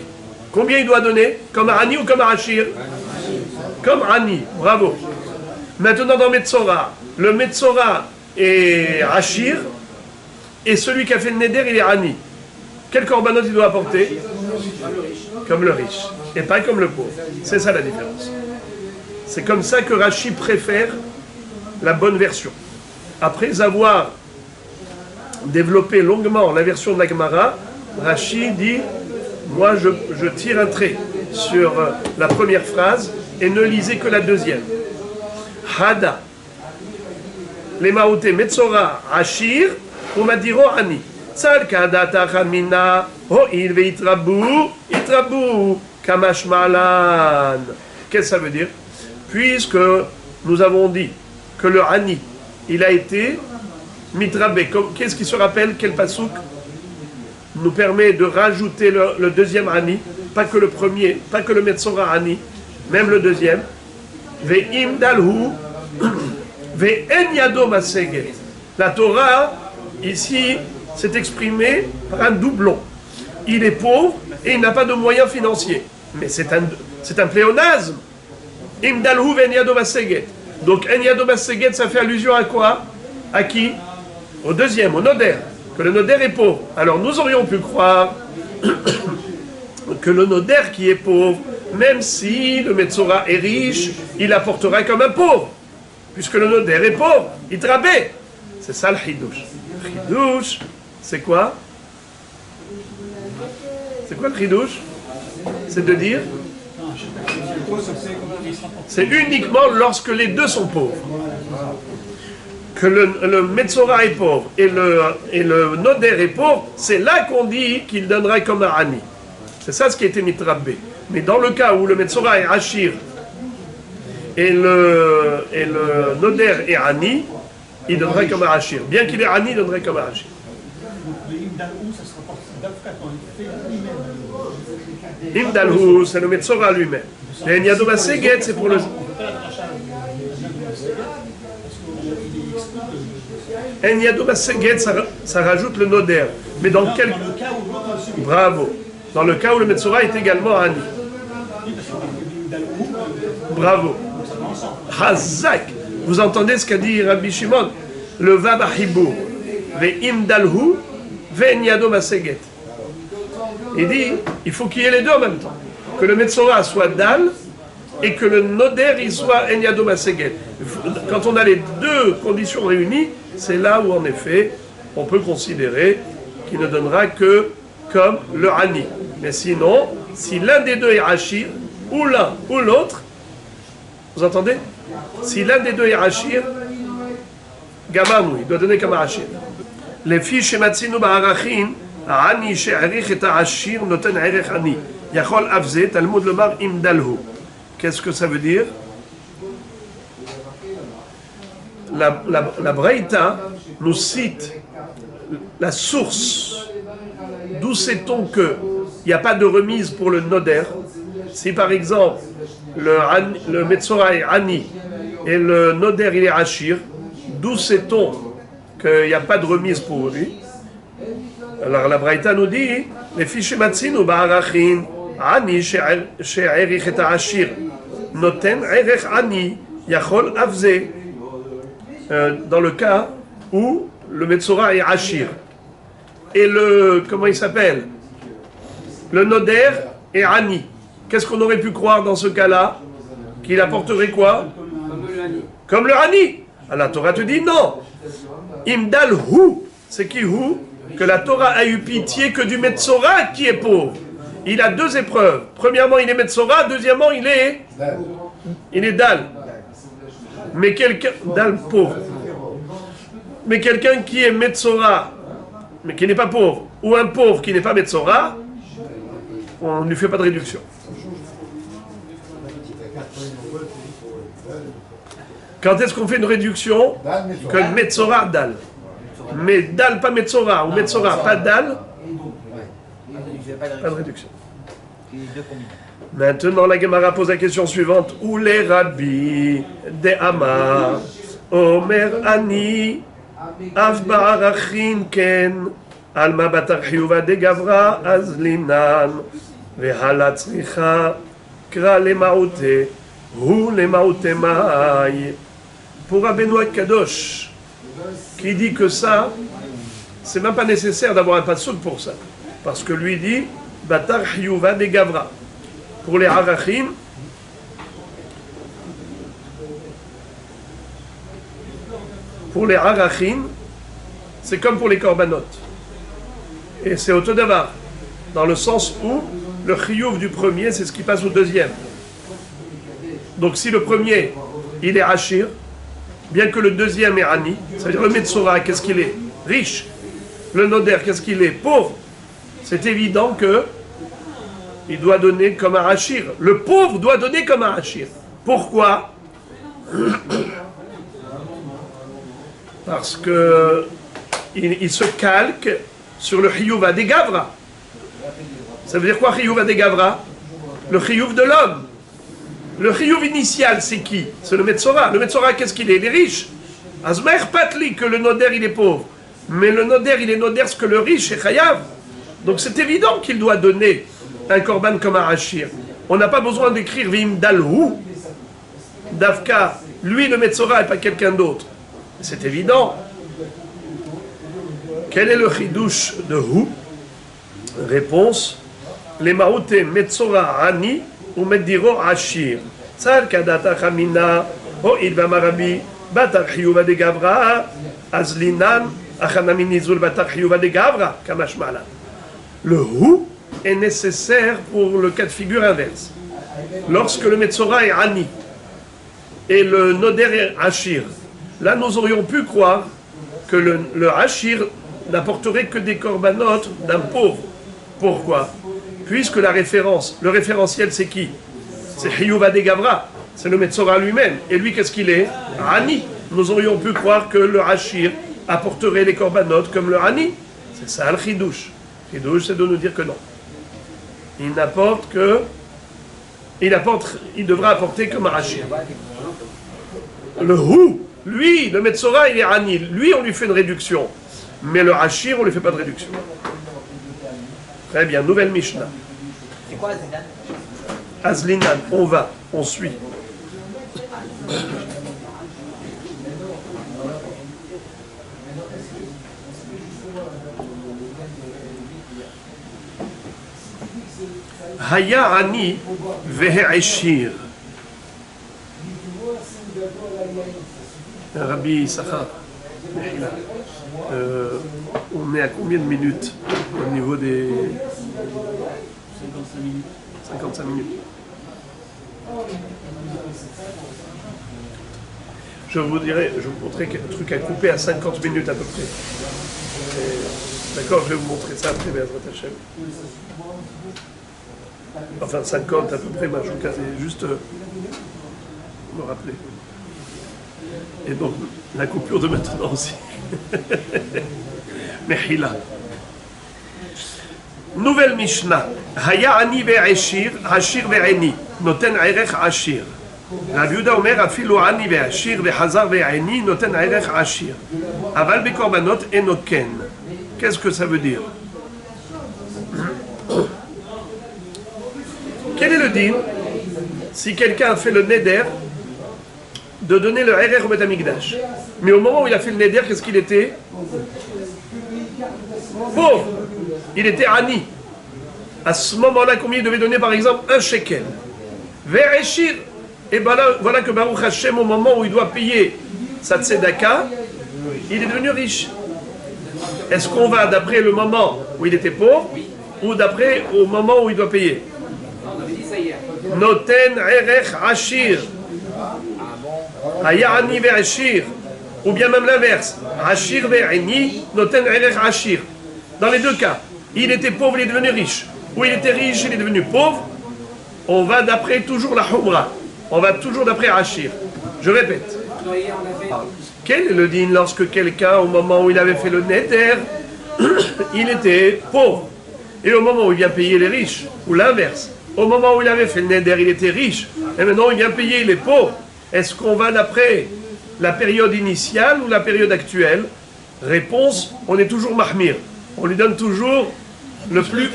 Combien il doit donner? Comme Ani ou comme Hachir? Comme Ani, bravo. Maintenant dans Metzora, le Metzora est Hachir et celui qui a fait le Neder, il est Ani. Quel korbanot il doit apporter? Comme le riche et pas comme le pauvre. C'est ça la différence. C'est comme ça que Rashi préfère la bonne version. Après avoir développé longuement la version de la Gemara, Rashi dit, moi je tire un trait sur la première phrase et ne lisez que la deuxième. Hada, les Maouté, Metzora, Ashir, ou Madiro, Ani. Tzal kadata chamina, ho'il veitrabu, itrabu, kamashmalan. Qu'est-ce que ça veut dire? Puisque nous avons dit que le Ani, il a été mitrabé. Qu'est-ce qui se rappelle? Quel pasouk nous permet de rajouter le deuxième Ani, pas que le premier, pas que le Metzora Ani, même le deuxième. Ve'im dalhu, ve'en yado maseget. La Torah, ici, s'est exprimée par un doublon. Il est pauvre et il n'a pas de moyens financiers. Mais c'est un pléonasme. Im dalhu ve'en yado maseget. Donc, en yado maseget, ça fait allusion à quoi? À qui? Au deuxième, au Noder. Que le Noder est pauvre. Alors, nous aurions pu croire que le Noder qui est pauvre, même si le Metzora est riche, il apportera comme un pauvre. Puisque le Noder est pauvre, il trabait. C'est ça le Hidouche. Hidouche, c'est quoi? C'est quoi le Hidouche? C'est de dire, c'est uniquement lorsque les deux sont pauvres. Que le Metzora est pauvre et le Noder est pauvre, c'est là qu'on dit qu'il donnera comme un Ani. C'est ça ce qui a été mitrabé. Mais dans le cas où le Metzora est Hachir et le Noder est Ani, il donnerait comme un Hachir. Bien qu'il est Ani, il donnerait comme un Hachir. Le Im Dalou, ça sera pas d'Afka quand il fait lui-même. Imdalhu, c'est le Metzora lui-même. Et Enyado Baseget, c'est pour le. Enyado Baseget, ça rajoute le Noder. Mais dans quel. Bravo. Dans le cas où le Metzora est également Ani. Bravo. Hazak. Vous entendez ce qu'a dit Rabbi Shimon? Le Vav Ahibur. Ve'imdalhu, ve'enyado Baseget. Il dit, il faut qu'il y ait les deux en même temps. Que le Metzora soit Dal et que le Noder il soit Enyado Baseget. Quand on a les deux conditions réunies, c'est là où en effet on peut considérer qu'il ne donnera que comme le Ani. Mais sinon, si l'un des deux est Hachir, ou l'un ou l'autre, vous entendez? Si l'un des deux est Hachir, Gamanou, il doit donner comme Hachir. Les filles chez Matsinu Ba'arachin, Ani she'arich et Hachir noten erech Ani. Yachol Avze, Talmud Lomar Imdalhu. Qu'est-ce que ça veut dire? La Braïta nous cite la source. D'où sait-on qu'il n'y a pas de remise pour le Noder? Si par exemple le Metzora est Ani et le Noder il est Hachir, d'où sait-on qu'il n'y a pas de remise pour lui? Alors la Braïta nous dit les fiches Matsinu Ba'arachin Ani she'erich et Hachir noten erech Ani yachol avze. Dans le cas où le Metzora est Hachir et le, comment il s'appelle, le Noder est Ani. Qu'est-ce qu'on aurait pu croire dans ce cas-là? Qu'il apporterait quoi? Comme le Ani. Alors la Torah te dit non. Imdal hu, c'est qui hu? Que la Torah a eu pitié que du Metzora qui est pauvre. Il a deux épreuves. Premièrement, il est Metzora. Deuxièmement, il est Dal. Mais quelqu'un, Dal pauvre. Mais quelqu'un qui est Metzora, mais qui n'est pas pauvre, ou un pauvre qui n'est pas Metzora, on ne lui fait pas de réduction. Quand est-ce qu'on fait une réduction? Que Metzora, Dal. Mais Dal, pas Metzora, ou Metzora, pas Dal, pas de réduction. Maintenant, la Gemara pose la question suivante. Où les rabbis de Amar, Omer Ani, Av Ba'arachin Ken, Alma Batar Chiyuva de Gavra, Azlinan, Vehala Tzricha, Kra le Maote, Hu le Maote Maï. Pour Rabbeinu Kadosh, qui dit que ça, c'est même pas nécessaire d'avoir un passouk pour ça. Parce que lui dit, Batar Chiyuva de Gavra. Pour les Harachim, c'est comme pour les Korbanot. Et c'est au Todavar, dans le sens où le chiyuv du premier, c'est ce qui passe au deuxième. Donc si le premier, il est Hachir, bien que le deuxième est Ani, c'est-à-dire le Metzora, qu'est-ce qu'il est? Riche. Le Noder, qu'est-ce qu'il est? Pauvre. C'est évident que il doit donner comme un Hachir. Le pauvre doit donner comme un Hachir. Pourquoi? Parce que il se calque sur le Chiyuv des Gavra. Ça veut dire quoi, Chiyuv des Gavra? Le Chiyuv de l'homme. Le Chiyuv initial, c'est qui? C'est le Metzora. Le Metzora, qu'est-ce qu'il est? Il est riche. Azmer Patli, que le Noder, il est pauvre. Mais le Noder, il est Noder ce que le riche est Chayav. Donc c'est évident qu'il doit donner un korban comme un Hachir. On n'a pas besoin d'écrire Vim Dalhu, Davka, lui le Metzora et pas quelqu'un d'autre. C'est évident. Quel est le chidouche de Hu? Réponse, les Maoute Metzora Ani ou Mediro Hachir. Tsar Kadata Chamina, O Ilva Marabi, Batar Chiyuva de Gavra, Azlinan, Achanamini Batar Chiyuva de Gavra, Kamashmala. Le Hu est nécessaire pour le cas de figure inverse. Lorsque le Metzora est Ani et le Noder est Hachir, là nous aurions pu croire que le Hachir n'apporterait que des korbanot d'un pauvre. Pourquoi? Puisque le référentiel c'est qui? C'est Chiyuva de Gavra, c'est le Metzora lui-même. Et lui qu'est-ce qu'il est? Ani. Nous aurions pu croire que le Hachir apporterait les korbanot comme le Ani. C'est ça le Chidouche. Chidouche c'est de nous dire que non. il devra apporter comme Arachir. Le Hu, lui, le Metzora, il est Ani. Lui, on lui fait une réduction. Mais le Hachir, on ne lui fait pas de réduction. Très bien, nouvelle Mishnah. C'est quoi Azlinan? Azlinan, on va, on suit. Haya Ani ve'eshir. Rabbi Issachar, on est à combien de minutes au niveau des 55 minutes. 55 minutes. Je vous montrerai un truc à couper à 50 minutes à peu près. D'accord, je vais vous montrer ça après, Be'ezrat Hashem. Enfin 50 à peu près, je vous c'est juste me rappeler. Et donc, la coupure de maintenant aussi. Mehila. Nouvelle Mishnah. Haya ani ve'ashir, hashir ve'eni. Noten erech ashir. Rabbi Yehuda omer afilu ani ve'ashir ve'hazar ve'eni. Noten erech ashir. Aval bekorbanot enoken. Qu'est-ce que ça veut dire? Quel est le din si quelqu'un a fait le neder de donner le Erer au Beth Amikdash? Mais au moment où il a fait le neder, qu'est-ce qu'il était? Pauvre. Il était Ani. À ce moment-là, combien il devait donner par exemple? Un shekel. Ve'eshir. Et ben là, voilà que Baruch Hashem, au moment où il doit payer sa tzedaka, il est devenu riche. Est-ce qu'on va d'après le moment où il était pauvre ou d'après au moment où il doit payer? On avait dit ça hier. Noten erech ashir. Haya ani ve'ashir. Ou bien même l'inverse. Ashir ve'ani, noten erech ashir. Dans les deux cas, il était pauvre, il est devenu riche. Ou il était riche, il est devenu pauvre. On va d'après toujours la Humra. On va toujours d'après Ashir. Je répète. Non, hier, on a fait. Quel est le din lorsque quelqu'un, au moment où il avait fait le neder, il était pauvre? Et au moment où il vient payer les riches, ou l'inverse, au moment où il avait fait le neder, il était riche, et maintenant il vient payer les pauvres. Est-ce qu'on va d'après la période initiale ou la période actuelle? Réponse, on est toujours mahmir. On lui donne toujours le prix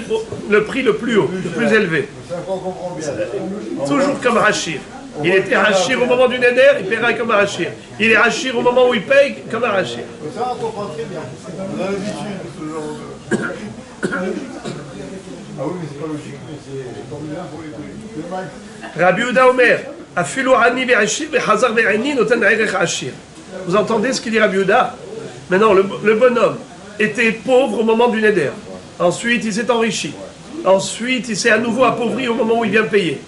le plus haut, le plus élevé. Ça qu'on comprend bien. Toujours comme Hachir. Il était Hachir au moment du neder, il paiera comme Hachir. Il est Hachir au moment où il paye comme Hachir. Ça on comprend très bien. On a l'habitude de ce genre de... Ah oui, mais c'est pas logique, mais c'est comme bien pour les max. Rabbi Yehuda Omer, afilu ani ve'ashir ve'hazar ve'ani noten erech ashir. Vous entendez ce qu'il dit Rabbi Yehuda? Maintenant, le bonhomme était pauvre au moment du neder. Ensuite, il s'est enrichi. Ensuite, il s'est à nouveau appauvri au moment où il vient payer.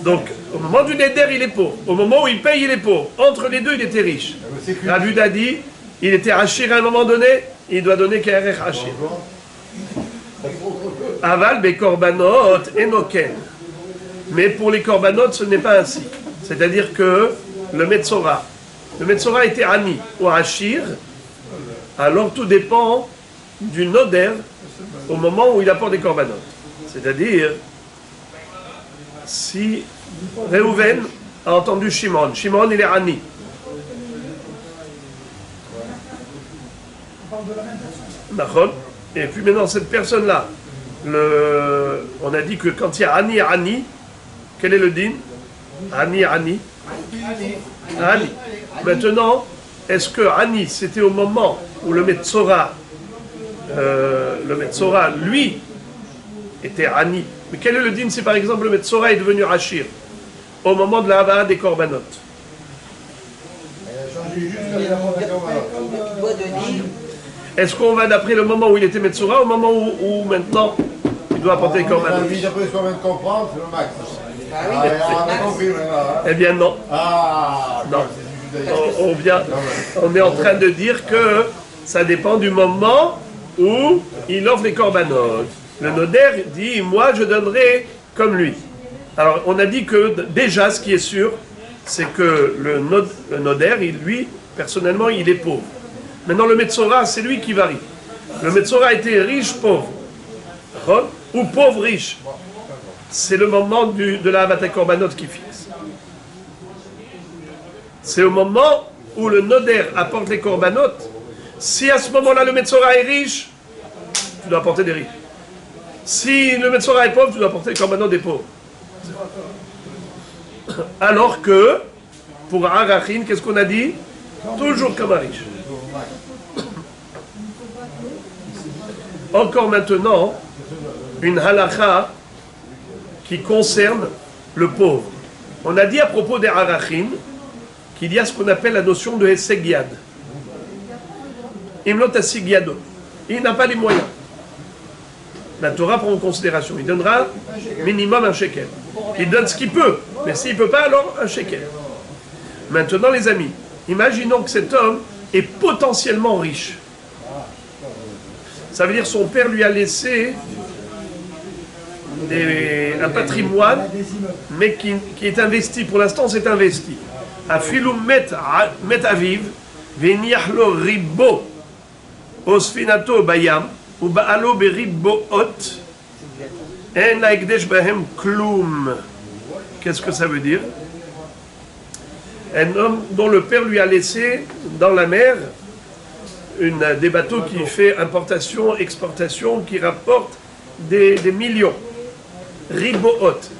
Donc, au moment du neder, il est pauvre. Au moment où il paye, il est pauvre. Entre les deux, il était riche. Rabbi Yehuda dit, il était hachir à un moment donné, il doit donner qu'erech hachir. Aval be korbanot enoken. Mais pour les korbanot, ce n'est pas ainsi. C'est-à-dire que le Metzora était Ani ou Hachir, alors tout dépend du Noder au moment où il apporte des korbanot. C'est-à-dire, si Reuven a entendu Shimon, Shimon il est Ani. D'accord. Et puis maintenant, cette personne-là, on a dit que quand il y a Ani, Ani, quel est le din? Ani, Ani. Ani. Maintenant, est-ce que Ani, c'était au moment où le Metzora, lui, était Ani? Mais quel est le din si par exemple le Metzora est devenu Hachir? Au moment de la Havara des Korbanot. Il doit donner. Est-ce qu'on va d'après le moment où il était Metzora, au moment où maintenant il doit apporter les Korbanot? D'après ce qu'on vient de comprendre, c'est le max. Ah oui, On a compris maintenant. Eh bien non. Ah, Non. c'est du judaïsme. On est en train de dire que ça dépend du moment où il offre les korbanot. Le noder dit, moi je donnerai comme lui. Alors on a dit que déjà ce qui est sûr, c'est que le noder, lui, personnellement, il est pauvre. Maintenant le Metzora, c'est lui qui varie. Le Metzora était riche, pauvre. Ou pauvre, riche. c'est le moment de la Havat HaKorbanot qui fixe. C'est au moment où le Noder apporte les Korbanot. Si à ce moment-là le Metzora est riche, tu dois apporter des riches. Si le Metzora est pauvre, tu dois apporter les Korbanot des pauvres. Alors que, pour Arachin, qu'est-ce qu'on a dit? Toujours comme un riche. Encore maintenant, une halakha qui concerne le pauvre. On a dit à propos des Arachin qu'il y a ce qu'on appelle la notion de Heseg Yad. Imlot Hasig Yado. Il n'a pas les moyens. La Torah prend en considération. Il donnera minimum un shekel. Il donne ce qu'il peut. Mais s'il ne peut pas, alors un shekel. Maintenant, les amis, imaginons que cet homme est potentiellement riche. Ça veut dire que son père lui a laissé un patrimoine, mais qui est investi. Pour l'instant, c'est investi. Afilu met aviv, veniachlo ribbo, osfinato bayam, ou baalo beribbo ot, en la ekdesh bahem kloum. Qu'est-ce que ça veut dire? Un homme dont le père lui a laissé dans la mer des bateaux qui fait importation, exportation, qui rapportent des millions. Riboot.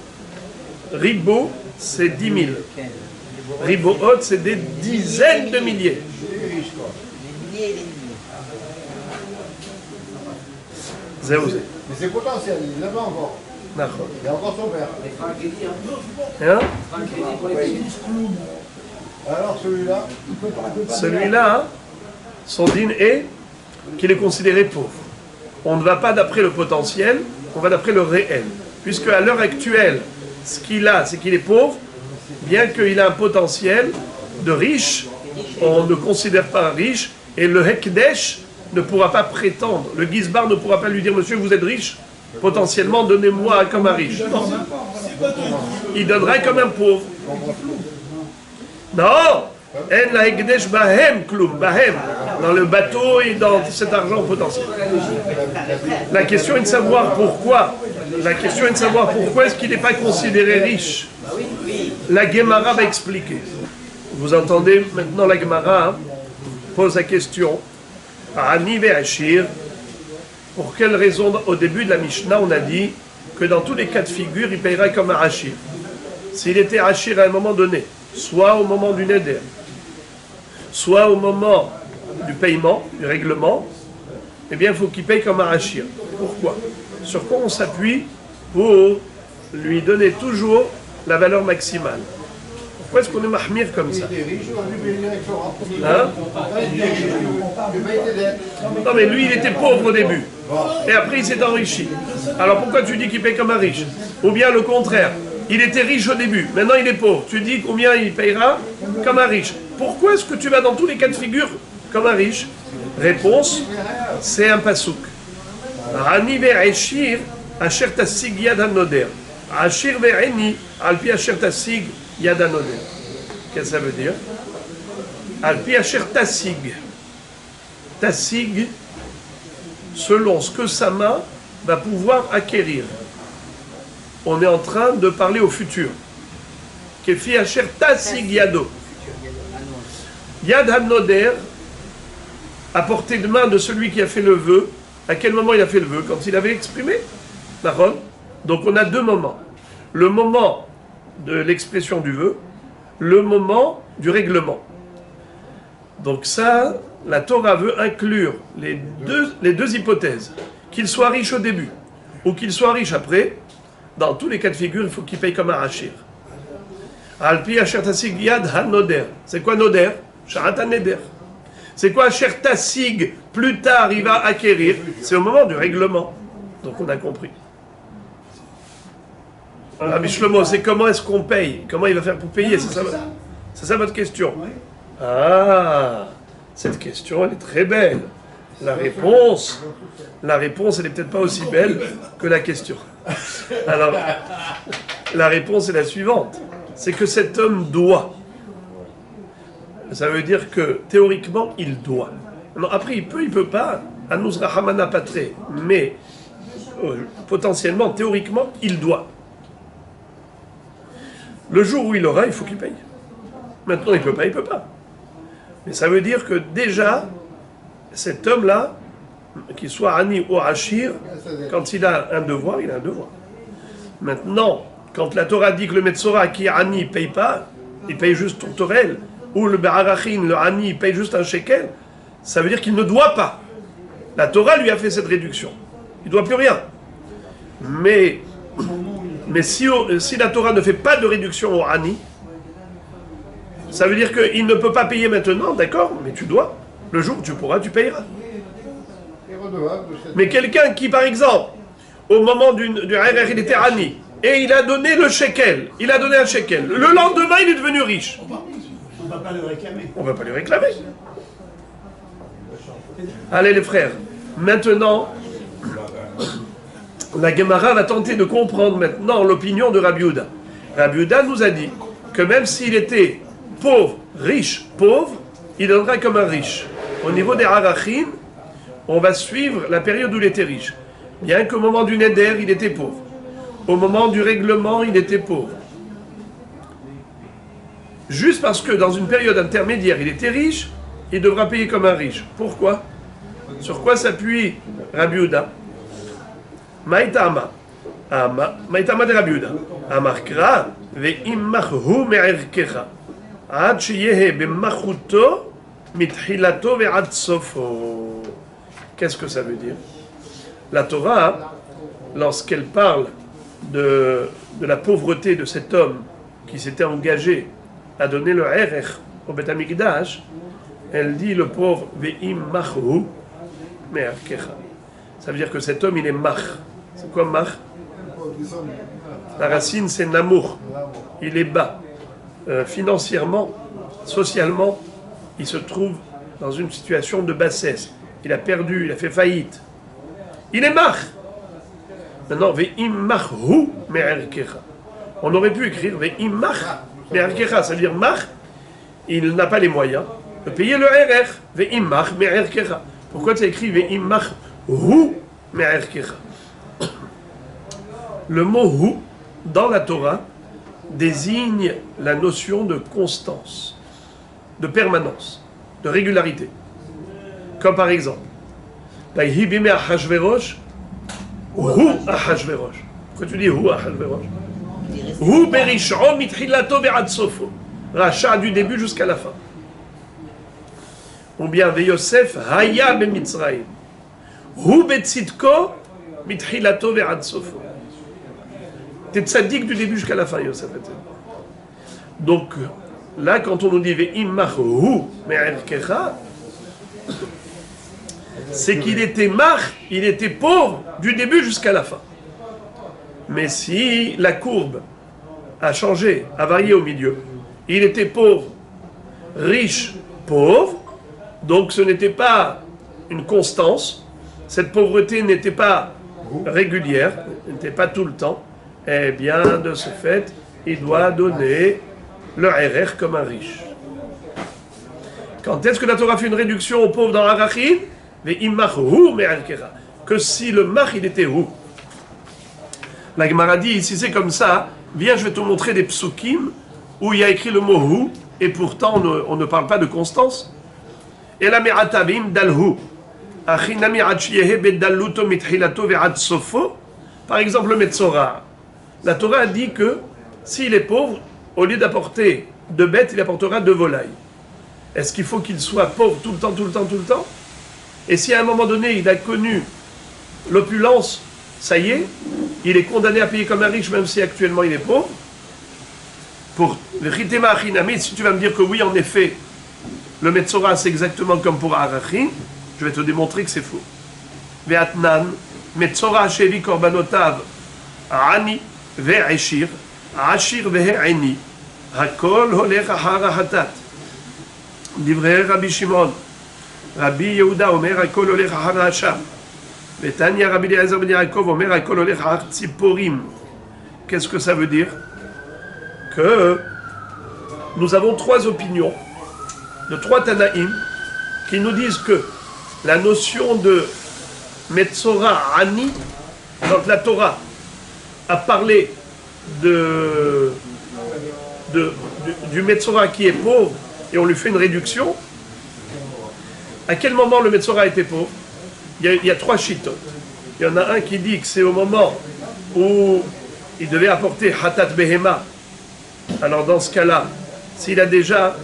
Ribo, c'est 10 000. Riboot, c'est des dizaines de milliers. Les milliers et les milliers. Zéozé. Mais c'est potentiel, il l'a pas encore. D'accord. Il y a encore son père. Mais fera un crédit, hein. Hein? Fera un crédit pour les pays. Alors celui-là, Celui-là, hein, son dîne est qu'il est considéré pauvre. On ne va pas d'après le potentiel, on va d'après le réel. Puisque à l'heure actuelle, ce qu'il a, c'est qu'il est pauvre, bien qu'il a un potentiel de riche, on ne considère pas riche, et le Hekdesh ne pourra pas prétendre, le Gizbar ne pourra pas lui dire, monsieur, vous êtes riche, potentiellement, donnez-moi comme un riche. Non. Il donnerait comme un pauvre. Non, en la Hekdesh bahem kloum, bahem, dans le bateau et dans cet argent potentiel. La question est de savoir pourquoi. La question est de savoir pourquoi est-ce qu'il n'est pas considéré riche. La Gemara va expliquer. Vous entendez maintenant la Gemara pose la question. Ani ve'ashir. Pour quelle raison, au début de la Mishnah, on a dit que dans tous les cas de figure, il paiera comme un hachir. S'il était hachir à un moment donné, soit au moment du neder, soit au moment du paiement, du règlement, eh bien, il faut qu'il paye comme un hachir. Pourquoi? Sur quoi on s'appuie pour lui donner toujours la valeur maximale? Pourquoi est-ce qu'on est mahmir comme ça? il était riche, on a dû payer directement. Hein? Il était riche, il paye des dettes. Non, mais lui, il était pauvre au début. Et après, il s'est enrichi. Alors pourquoi tu dis qu'il paye comme un riche? Ou bien le contraire. Il était riche au début, maintenant il est pauvre. Tu dis combien il payera? Comme un riche. Pourquoi est-ce que tu vas dans tous les cas de figure comme un riche? Réponse, c'est un pasouk. Rani ve'eshir asher tasig yad hanoder. Ashir ve'eni alpi asher tasig yad hanoder. Qu'est-ce que ça veut dire? Alpi asher tasig. Tasig, selon ce que sa main va pouvoir acquérir. On est en train de parler au futur. Kefi asher tasig yado. Yad hanoder, à portée de main de celui qui a fait le vœu. À quel moment il a fait le vœu? Quand il avait exprimé. D'accord? Donc on a deux moments. Le moment de l'expression du vœu, le moment du règlement. Donc ça, la Torah veut inclure les deux hypothèses. Qu'il soit riche au début ou qu'il soit riche après, dans tous les cas de figure, il faut qu'il paye comme un hachir. Alpi asher tasig yad hanoder. C'est quoi noder? Sharat neder. C'est quoi asher tasig? Plus tard, il va acquérir. C'est au moment du règlement. Donc on a compris. Rabbi Shlomo, c'est comment est-ce qu'on paye? Comment il va faire pour payer? C'est ça votre question? Ah, cette question, elle est très belle. La réponse, elle n'est peut-être pas aussi belle que la question. Alors, la réponse est la suivante. C'est que cet homme doit. Ça veut dire que, théoriquement, il doit. Alors, après, il peut pas. Anus Rahamana Patre. Mais, potentiellement, théoriquement, il doit. Le jour où il aura, il faut qu'il paye. Maintenant, il peut pas. Mais ça veut dire que déjà, cet homme-là, qu'il soit Ani ou Achir, quand il a un devoir, il a un devoir. Maintenant, quand la Torah dit que le Metzora qui est Ani ne paye pas, il paye juste tourterelle, ou le Be'arachin, le Ani, il paye juste un shekel, ça veut dire qu'il ne doit pas. La Torah lui a fait cette réduction. Il ne doit plus rien. Mais si la Torah ne fait pas de réduction au Ani, ça veut dire qu'il ne peut pas payer maintenant, d'accord, mais tu dois. Le jour où tu pourras, tu payeras. Mais quelqu'un qui, par exemple, au moment du RR, il était Ani, et il a donné le shekel, il a donné un shekel. Le lendemain, il est devenu riche. On ne va pas le réclamer. On ne va pas lui réclamer. Allez les frères, maintenant, la Gemara va tenter de comprendre maintenant l'opinion de Rabbi Yehuda. Rabbi Yehuda nous a dit que même s'il était pauvre, riche, pauvre, il donnera comme un riche. Au niveau des Harachim, on va suivre la période où il était riche. Bien qu'au moment du Neder, il était pauvre. Au moment du règlement, il était pauvre. Juste parce que dans une période intermédiaire, il était riche, il devra payer comme un riche. Pourquoi? Sur quoi s'appuie Rabbi Yehuda? Maïtama. Maïtama de Rabbi Yehuda. Amarkra ve'immachu me'erkecha. Ad sheyehe b'machuto mithilato ve'ad sofo. Qu'est-ce que ça veut dire? La Torah, lorsqu'elle parle de la pauvreté de cet homme qui s'était engagé à donner le erech au Beth Amikdash, elle dit le pauvre ve'immachu me'erkecha. Ça veut dire que cet homme il est mach. C'est quoi mach? La racine c'est namour. Il est bas. Financièrement, socialement, il se trouve dans une situation de bassesse. Il a perdu, il a fait faillite. Il est mach. Maintenant, ve'immachu me'erkecha. On aurait pu écrire ve'immach me'erkecha. Ça veut dire mach, il n'a pas les moyens de payer le erech. Ve'immach me'erkecha. Pourquoi tu as écrit ve'immach hu me'erkecha? Le mot hu, dans la Torah, désigne la notion de constance, de permanence, de régularité. Comme par exemple, Vayhi bimei Achashverosh, hu Achashverosh. Pourquoi tu dis hu Achashverosh? Hu berish'o mitchilato ve'ad sofo. Rachat du début jusqu'à la fin. Ou bien Yosef haya b'Mitzrayim. Hu betzidko mitchilato ve'ad sofo. T'es tzaddik du début jusqu'à la fin, Yosef. Donc, là, quand on nous dit ve'immachu me'erkecha, c'est qu'il était mach, il était pauvre du début jusqu'à la fin. Mais si la courbe a changé, a varié au milieu, il était pauvre, riche, pauvre, donc ce n'était pas une constance, cette pauvreté n'était pas régulière, n'était pas tout le temps, eh bien, de ce fait, il doit donner le RR comme un riche. Quand est-ce que la Torah fait une réduction aux pauvres dans Harachim? Que si le mach il était où? La Gemara dit, si c'est comme ça, viens, je vais te montrer des psukim où il y a écrit le mot hu, et pourtant on ne parle pas de constance. Et la me'atabim dalhu. Achinami achiyehe bedalluto mithilato ve'ad sofo. Par exemple, le Metzora. La Torah a dit que s'il est pauvre, au lieu d'apporter 2 bêtes, il apportera 2 volailles. Est-ce qu'il faut qu'il soit pauvre tout le temps, tout le temps, tout le temps? Et si à un moment donné, il a connu l'opulence, ça y est, il est condamné à payer comme un riche, même si actuellement il est pauvre. Pour le Chitema Achinamit, si tu vas me dire que oui, en effet, le Metzora, c'est exactement comme pour Arachin, je vais te démontrer que c'est faux. Ve'atnan, Metzora Shevi Korbanotav, Ani, Ve'eshir, Ashir Ve'eni, Hakol Holech Ahara Hatat. Divrei Rabbi Shimon, Rabbi Yehuda Omer Hakol Holech Ahara Hasham. Betania Rabbi Eliezer ben Yaakov Omer Hakol Holech Ahara Tziporim. Qu'est-ce que ça veut dire? Que nous avons 3 opinions de 3 Tanaïm qui nous disent que la notion de Metzora Ani, quand la Torah a parlé de du Metzora qui est pauvre et on lui fait une réduction, à quel moment le Metzora était pauvre? Il y a 3 chitotes. Il y en a un qui dit que c'est au moment où il devait apporter Hatat Behema. Alors dans ce cas-là, s'il a déjà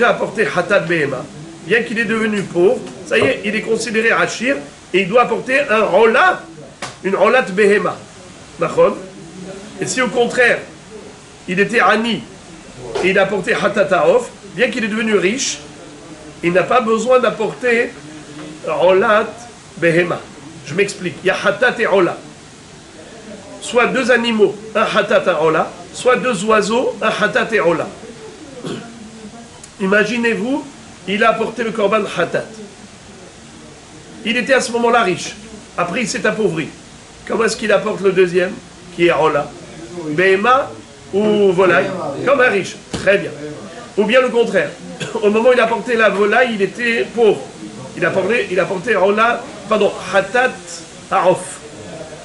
apporté Hatat Behema, bien qu'il est devenu pauvre, ça y est, il est considéré Hachir et il doit apporter un Rolat, une Rolat Behema. D'accord? Et si au contraire, il était Ani et il a apporté Hatat Haof, bien qu'il est devenu riche, il n'a pas besoin d'apporter Rolat Behema. Je m'explique. Il y a Hatat et Rolat. Soit 2 animaux, un Hatat et un Rolat, soit 2 oiseaux, un Hatat et Rolat. Imaginez-vous, il a apporté le Korban Hatat. Il était à ce moment-là riche. Après, il s'est appauvri. Comment est-ce qu'il apporte le deuxième, qui est Rolat? Behema ou volaille? Comme un riche. Très bien. Ou bien le contraire. Au moment où il a apporté la volaille, il était pauvre. Il a apporté Rola, pardon, Hatat Haof.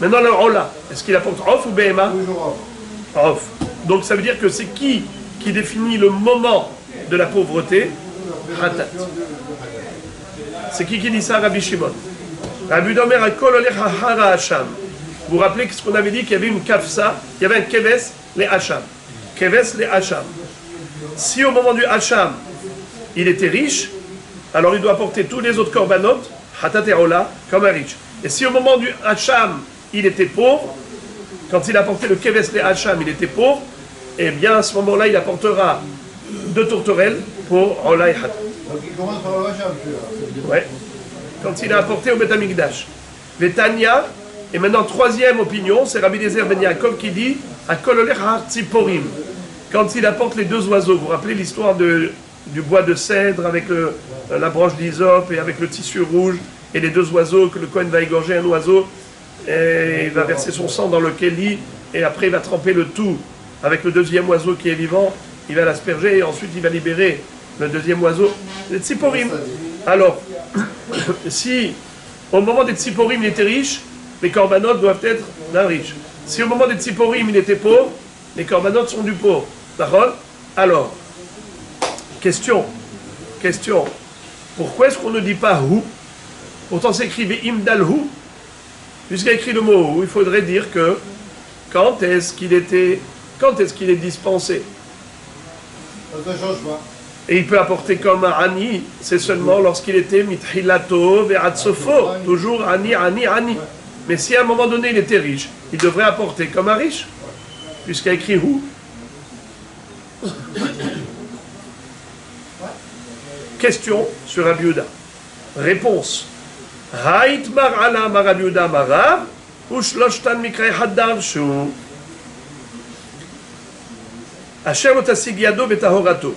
Maintenant le Rola, est-ce qu'il apporte Haof ou Behema? Haof. Donc ça veut dire que c'est qui définit le moment de la pauvreté? Hatat. C'est qui dit ça? Rabbi Shimon. Rabbi Domer a Kol Olech Hara Hacham. Vous vous rappelez ce qu'on avait dit qu'il y avait une kafsa, il y avait un keves les Hacham. Keves les Hacham. Si au moment du Hacham, il était riche, alors il doit apporter tous les autres korbanot, Hatat et Rola, comme un riche. Et si au moment du Hacham, il était pauvre, quand il apportait le Keves les Hacham, il était pauvre, eh bien à ce moment-là, il apportera 2 tourterelles pour Rola et Hatat. Donc il commence par le Hacham, celui-là. Ouais. Quand il a apporté au Beth Amikdash. Les Tanya, et maintenant 3e opinion, c'est Rabbi Eliezer Ben Yaakov qui dit à Kololech Tziporim. Quand il apporte les 2 oiseaux, vous vous rappelez l'histoire du bois de cèdre avec la branche d'hysope et avec le tissu rouge et les 2 oiseaux, que le Kohen va égorger un oiseau et il va verser son sang dans le kéli et après il va tremper le tout avec le 2e oiseau qui est vivant, il va l'asperger et ensuite il va libérer le 2e oiseau, les Tziporim. Alors, si au moment des Tziporim il était riche, les korbanot doivent être d'un riche. Si au moment des Tziporim il était pauvre, les korbanot sont du pauvre. D'accord? Alors, question. Pourquoi est-ce qu'on ne dit pas hu? Pourtant c'est écrit imdal hu. Puisqu'il y a écrit le mot hu, il faudrait dire que quand est-ce qu'il est dispensé? Ça ne change pas. Et il peut apporter comme un ani, c'est seulement lorsqu'il était mithilato ve'atsofo, toujours ani. Mais si à un moment donné il était riche, il devrait apporter comme un riche, puisqu'il y a écrit hu. Question sur Rabbi Yehuda. Réponse. Haït mar ala mar Rabbi Yehuda marav, ou shloshtan mikrei haddar shu. Asher lo tasig yado betahorato.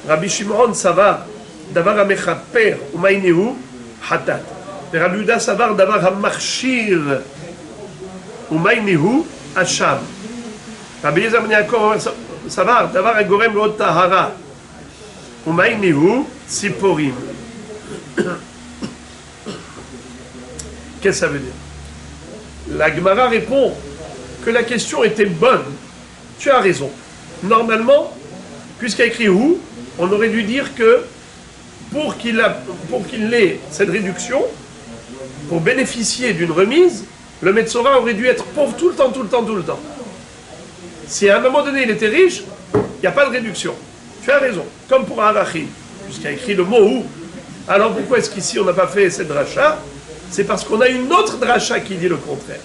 Rabbi Shimon savar davar hamechaper umaynihu hatat. Rabbi Yehuda savar davar hamachshir umaynihu hasham. Rabbi Eliezer ben Yaakov savar davar hagorem lo tahara umaynihu tziporim. Qu'est-ce que ça veut dire? La Gemara répond que la question était bonne. Tu as raison. Normalement, puisqu'il y a écrit hu, on aurait dû dire que pour qu'il ait cette réduction, pour bénéficier d'une remise, le Metzora aurait dû être pauvre tout le temps. Si à un moment donné il était riche, il n'y a pas de réduction. Tu as raison. Comme pour Arachim, puisqu'il y a écrit le mot hu. Alors pourquoi est-ce qu'ici on n'a pas fait cette dracha? C'est parce qu'on a une autre dracha qui dit le contraire.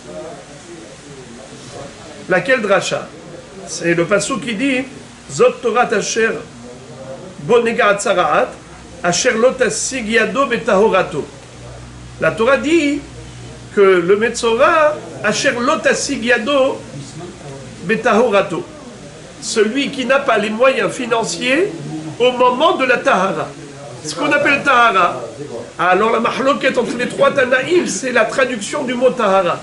Laquelle dracha? C'est le passou qui dit Zot Torah asher bonega atzaraat asher lo tasig yado betahorato. La Torah dit que le Metzora asher lo tasig yado betahorato, celui qui n'a pas les moyens financiers au moment de la tahara. Ce qu'on appelle tahara. Alors la mahloket entre les 3 Tanaïm, c'est la traduction du mot tahara,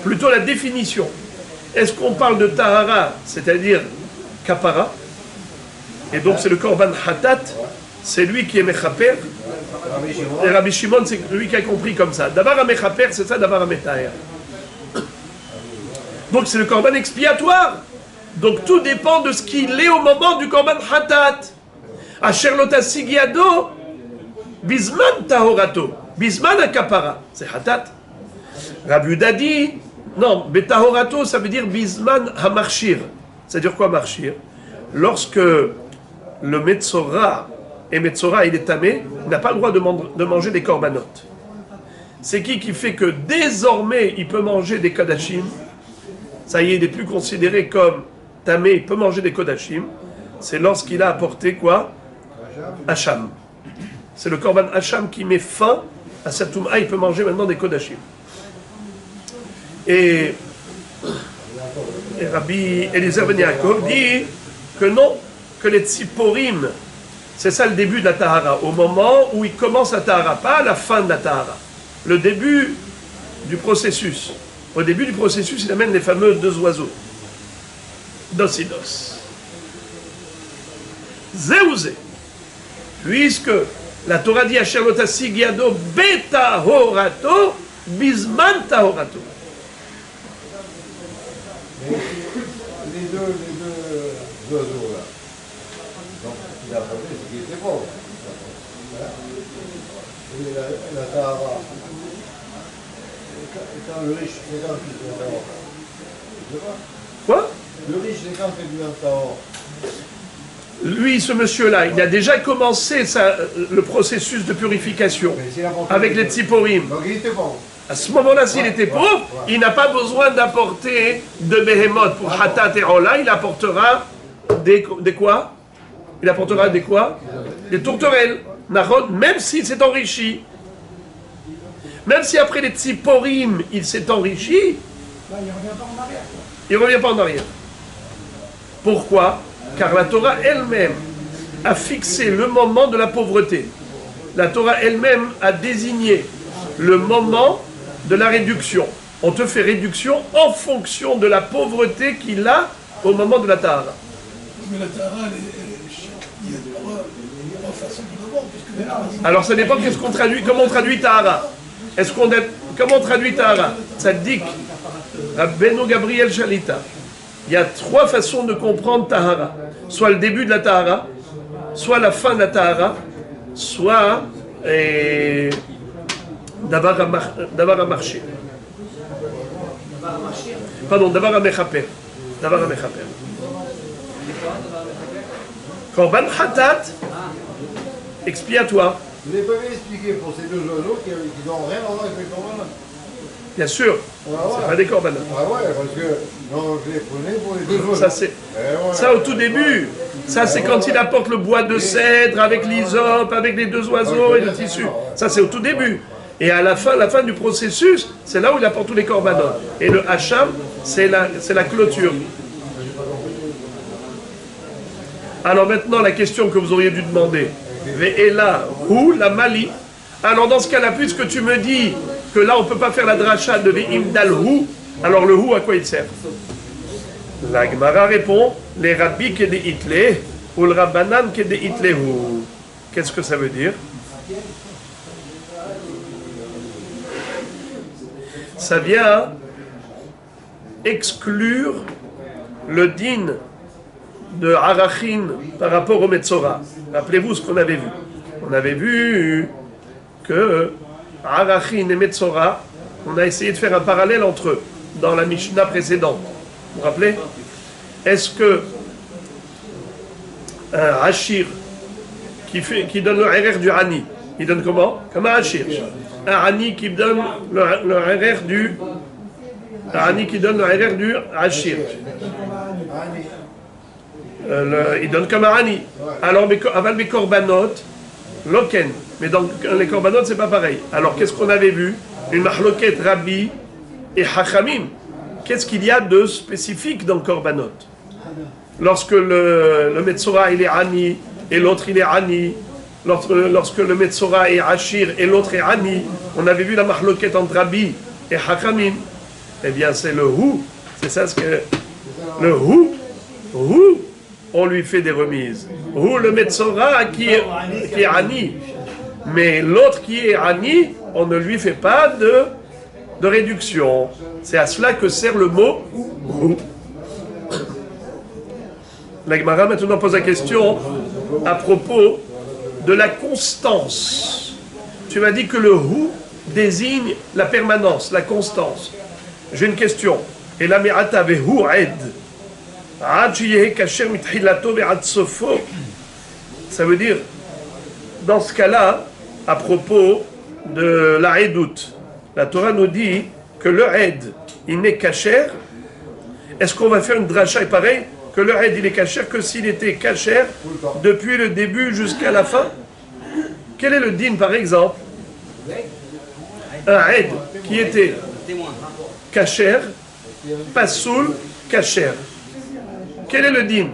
plutôt la définition. Est-ce qu'on parle de tahara, c'est-à-dire kapara, et donc c'est le korban hatat, c'est lui qui est mechaper, et Rabbi Shimon c'est lui qui a compris comme ça. Davar à mechaper, c'est ça, davar à metaher. Donc c'est le korban expiatoire Donc tout dépend de ce qu'il est au moment du korban hatat. Asher lo tasig yado, bisman tahorato, bisman akapara, c'est hatat. Rabbi Yehuda dit, non, betahorato, ça veut dire bisman hamarshir. C'est-à-dire quoi marshir? Lorsque le metzora, et metzora il est tamé, il n'a pas le droit de manger des korbanot. C'est qui fait que désormais il peut manger des kodashim? Ça y est, il n'est plus considéré comme tamé, il peut manger des kodashim. C'est lorsqu'il a apporté quoi? Hacham. C'est le korban Hacham qui met fin à cette touma. Il peut manger maintenant des kodashim. Et Rabbi Eliezer Ben Yaakov dit que non, que les tziporim, c'est ça le début de la tahara, au moment où il commence la tahara, pas à la fin de la tahara. Le début du processus. Au début du processus, il amène les fameux deux oiseaux. Dosidos. Zéouzé. Puisque la Torah dit Asher lo tasig yado betahorato bisman tahorato. Les deux oiseaux là. Donc il a apporté ce qui était bon. Voilà. Et la Tahara. Quand le riche, c'est quand il fait un Tahor. Tu vois? Quoi? Le riche, c'est quand il fait un Tahor. Lui, ce monsieur-là, il a déjà commencé le processus de purification avec les tziporim. Donc il était bon. À ce moment-là, s'il était pauvre, il n'a pas besoin d'apporter de behemoth pour hatat et rola. Il apportera des quoi? Il apportera des quoi? Des tourterelles. Même s'il s'est enrichi. Même si après les tziporim, il s'est enrichi, il ne revient pas en arrière. Pourquoi? Car la Torah elle-même a fixé le moment de la pauvreté. La Torah elle-même a désigné le moment de la réduction. On te fait réduction en fonction de la pauvreté qu'il a au moment de la Tahara. Mais la Tahara, il y a trois façons de voir, puisque... Alors ça dépend qu'est-ce qu'on traduit, comment on traduit Tahara. Comment on traduit Tahara? Tzaddik, Rabbeinu Gabriel Shalita. Il y a trois façons de comprendre Tahara. Soit le début de la Tahara, soit la fin de la Tahara, soit Davar HaMarshir. Pardon, Davar HaMechaper. Davar HaMechaper. Korban Hatat, expiatoire. Vous n'avez pas bien expliqué pour ces deux oiseaux qui n'ont rien à voir avec les korbanot. Bien sûr, c'est pas des korbanot. Ah ouais, parce que non, je les prenais pour les deux oiseaux. Ça, c'est, ça au tout début. Ça, c'est quand il apporte le bois de cèdre avec l'hysope, avec les deux oiseaux et le tissu. Ça, c'est au tout début. Et à la fin du processus, c'est là où il apporte tous les korbanot. Et le hacham, c'est la clôture. Alors maintenant, la question que vous auriez dû demander. Et là, où la Mali? Alors dans ce cas-là, puisque tu me dis que là on ne peut pas faire la dracha de Ve'imdal hu, alors le hu à quoi il sert? La Gemara répond, les rabbis qui des itle, ou le rabbanan qui des itle hu. Qu'est-ce que ça veut dire? Ça vient exclure le din de Arachin par rapport au Metzora. Rappelez-vous ce qu'on avait vu. On avait vu que Arachin et Metzora, on a essayé de faire un parallèle entre eux dans la Mishnah précédente. Vous vous rappelez? Est-ce que un Hachir qui donne le RR du Hani, il donne comment? Comme un Hachir. Un Hani qui donne le RR du... Un Hani qui donne le RR du Hachir. Il donne comme un Hani. Alors, avec mes korbanot, loken. Mais dans les korbanot, c'est pas pareil. Alors, qu'est-ce qu'on avait vu? Une mahloket Rabbi et Hachamim. Qu'est-ce qu'il y a de spécifique dans le korbanot? Lorsque le Metzora, il est Hani, et l'autre, il est Hani. Lorsque le Metzora est Hachir, et l'autre est Hani. On avait vu la mahloket entre Rabbi et Hachamim. Eh bien, c'est le Hu. C'est ça ce que... Le Hu. On lui fait des remises. Ou le Metzora qui est Ani. Mais l'autre qui est Ani, on ne lui fait pas de réduction. C'est à cela que sert le mot Ou. La Gemara maintenant pose la question à propos de la constance. Tu m'as dit que le hu désigne la permanence, la constance. J'ai une question. Et la mi'ata vehu ed. Ça veut dire, dans ce cas-là, à propos de la edout, la Torah nous dit que le ed, il n'est kasher. Est-ce qu'on va faire une dracha pareil, que le ed, il est kasher que s'il était kasher depuis le début jusqu'à la fin? Quel est le din, par exemple? Un ed qui était kasher, pasoul, kasher. Quel est le din?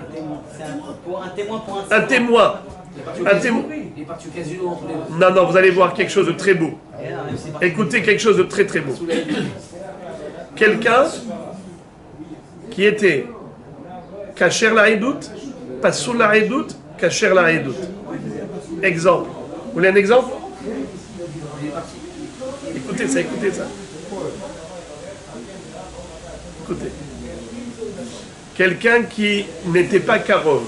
Un témoin. Un témoin. Non, non, vous allez voir quelque chose de très beau. Écoutez quelque chose de très très beau. Quelqu'un qui était kasher la edout, pasoul la edout, kasher la edout. Exemple. Vous voulez un exemple? Écoutez ça, écoutez ça. Écoutez. Quelqu'un qui n'était pas karov.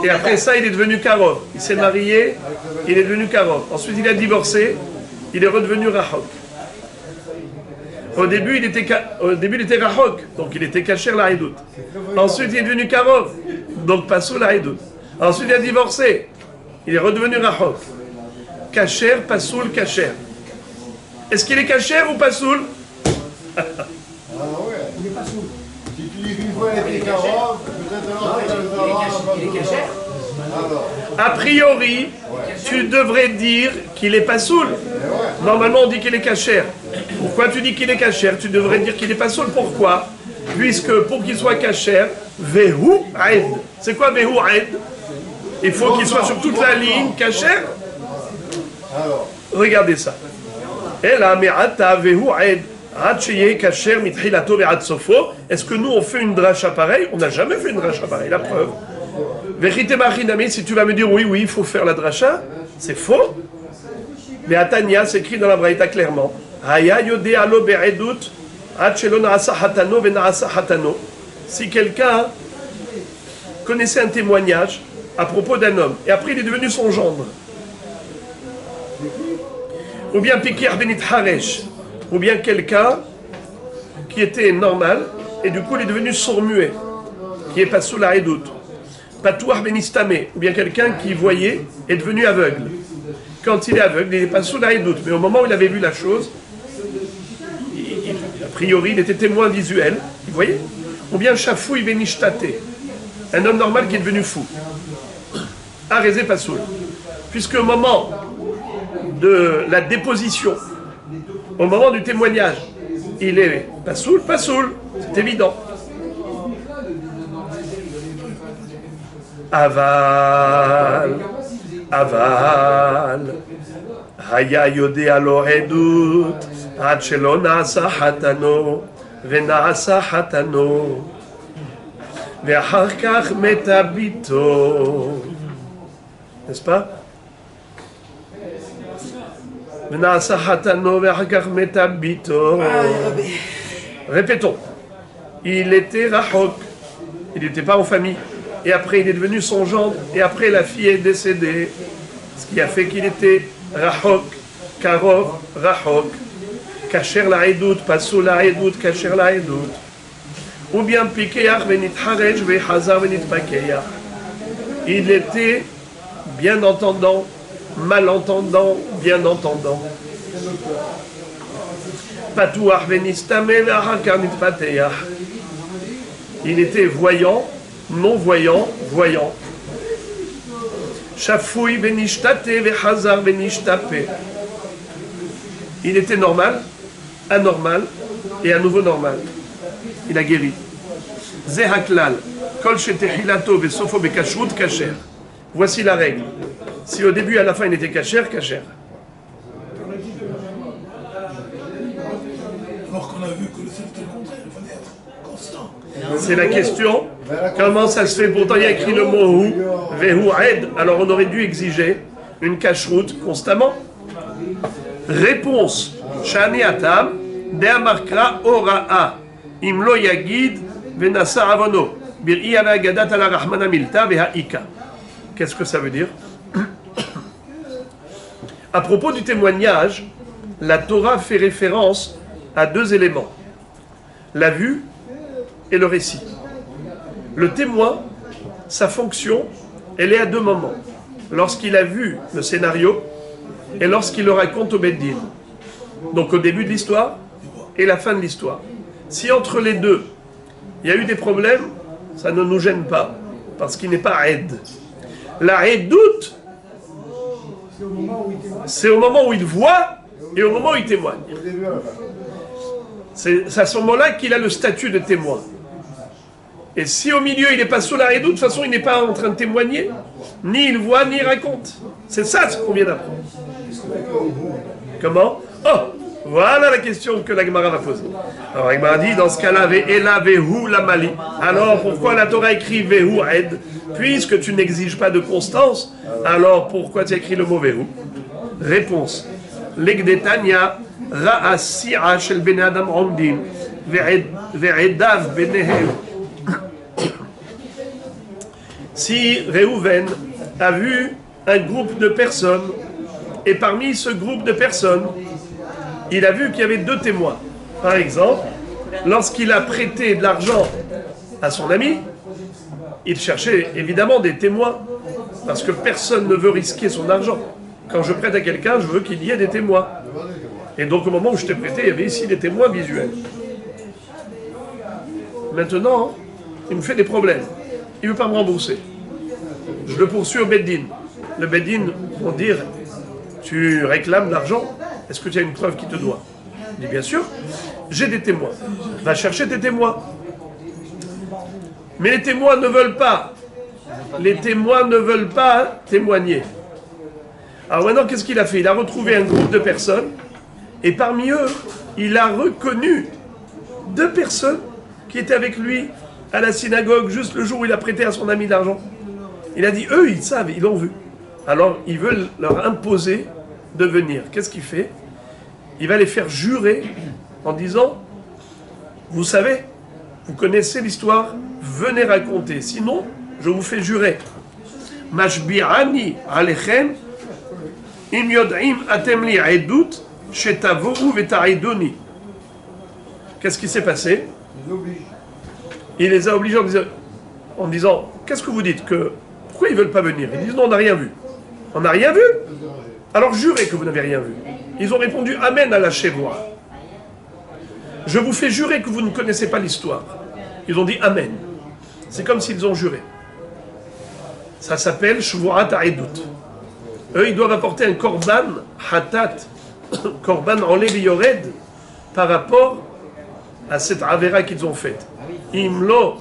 Et après ça, il est devenu karov. Il s'est marié, il est devenu karov. Ensuite, il a divorcé, il est redevenu rahok. Au début, il était rahok, donc il était kasher la edout. Ensuite, il est devenu karov, donc pasoul la edout. Ensuite, il a divorcé, il est redevenu rahok. Kasher, pasoul, kasher. Est-ce qu'il est kasher ou pasoul? Ah ouais. Il est pas sourd. Si tu dis qu'une fois il était carotte, peut-être Il est kasher. alors. A priori, tu devrais dire qu'il est pas soul. Normalement, on dit qu'il est kasher. Pourquoi tu dis qu'il est kasher? Tu devrais dire qu'il est pas soul. Pourquoi? Puisque pour qu'il soit kasher, vehu aid. C'est quoi vehu aid? Il faut qu'il soit sur toute la ligne kasher. Alors. Regardez ça. Et là, me'ata vehu aid. Est-ce que nous on fait une dracha pareille? On n'a jamais fait une dracha pareille, la preuve. Si tu vas me dire oui, il faut faire la dracha, c'est faux. Mais Atania, c'est écrit dans la Braïta clairement. Si quelqu'un connaissait un témoignage à propos d'un homme, et après il est devenu son gendre, ou bien Pikir Benit Haresh, ou bien quelqu'un qui était normal, et du coup il est devenu sourd-muet, qui est pas sous la edout. Patouar benistame, ou bien quelqu'un qui voyait est devenu aveugle. Quand il est aveugle, il n'est pas sous la edout, mais au moment où il avait vu la chose, a priori il était témoin visuel, vous voyez? Ou bien chafouille benishtate, un homme normal qui est devenu fou. Arézé pasoul. Puisque au moment de la déposition, au moment du témoignage, il est pasoul, c'est évident. Aval, haya yodea lo edut, ad shelo na'asa hatano, ונעשה חתנו, ואחר כך מתה ביתו. n'est-ce pas? ונעשה חתנו ואחר כך מתה ביתו. Répétons. Il était rachok, il n'était pas en famille, et après il est devenu son gendre, et après la fille est décédée, ce qui a fait qu'il était rachok, karov, rachok, kasher la edout, pasoul la edout, kasher la edout, ou bien pikeach venit harej ve hazar venit pakeach. Il était bien entendant, malentendant, bien entendant. Patouach venistame ve'achar nit pateach. Il était voyant, non-voyant, voyant. Chafoui benishtate ve'hazar benishtape. Il était normal, anormal et à nouveau normal. Il a guéri. Zehaklal, kol shetehilato ve'sofo be'kashrut kasher. Voici la règle. Si au début et à la fin il était kasher, kasher. Alors qu'on a vu que c'était le contraire, il fallait être constant. C'est la question. Comment ça se fait? Pourtant il y a écrit le mot hu, vehu aed. Alors on aurait dû exiger une kashrut constamment. Réponse. Shani atam, de'amarkra ora'a. Imlo yagid, Venasa avono. Bir'i ala gadat ala rahmana milta veha ika. Qu'est-ce que ça veut dire? À propos du témoignage, la Torah fait référence à deux éléments, la vue et le récit. Le témoin, sa fonction, elle est à deux moments. Lorsqu'il a vu le scénario et lorsqu'il le raconte au Beddin. Donc au début de l'histoire et la fin de l'histoire. Si entre les deux, il y a eu des problèmes, ça ne nous gêne pas, parce qu'il n'est pas aide. La aidoute, c'est au moment où il voit et au moment où il témoigne. C'est à ce moment-là qu'il a le statut de témoin. Et si au milieu il n'est pas sous la aidoute, de toute façon il n'est pas en train de témoigner, ni il voit, ni il raconte. C'est ça ce qu'on vient d'apprendre. Comment? Oh, voilà la question que la Gemara va poser. Alors la Gemara dit, dans ce cas-là, Ve'ela vehu la mali. Alors pourquoi la Torah écrit vehu aide? Puisque tu n'exiges pas de constance, alors pourquoi tu as écrit le mot vehu? Réponse. L'egdetania ra'asi'a shel bene adam omdin ve'edav benehem. Si Réhouven a vu un groupe de personnes, et parmi ce groupe de personnes, il a vu qu'il y avait deux témoins. Par exemple, lorsqu'il a prêté de l'argent à son ami, il cherchait évidemment des témoins, parce que personne ne veut risquer son argent. Quand je prête à quelqu'un, je veux qu'il y ait des témoins. Et donc au moment où je t'ai prêté, il y avait ici des témoins visuels. Maintenant, il me fait des problèmes. Il ne veut pas me rembourser. Je le poursuis au Beddin. Le Beddin vont dire, tu réclames l'argent, est-ce que tu as une preuve qui te doit? Il dit, bien sûr, j'ai des témoins. Va chercher tes témoins. Mais les témoins ne veulent pas. Les témoins ne veulent pas témoigner. Alors maintenant, qu'est-ce qu'il a fait? Il a retrouvé un groupe de personnes, et parmi eux, il a reconnu deux personnes qui étaient avec lui à la synagogue, juste le jour où il a prêté à son ami de l'argent. Il a dit, eux, ils savent, ils l'ont vu. Alors, ils veulent leur imposer de venir. Qu'est-ce qu'il fait? Il va les faire jurer en disant, vous savez, vous connaissez l'histoire, venez raconter. Sinon, je vous fais jurer. Mashbi'ani alechem im yod'im atem li edut shetavohu veta'iduni. Qu'est-ce qui s'est passé? Il les a obligés en disant, qu'est-ce que vous dites? Pourquoi ils ne veulent pas venir? Ils disent, non, on n'a rien vu. On n'a rien vu? Alors jurez que vous n'avez rien vu. Ils ont répondu, Amen à la Shevoah. Je vous fais jurer que vous ne connaissez pas l'histoire. Ils ont dit Amen. C'est comme s'ils ont juré. Ça s'appelle Shvu'at Ha'edut. Eux, ils doivent apporter un korban hatat, korban enlev yored, par rapport à cette avera qu'ils ont faite. Imlo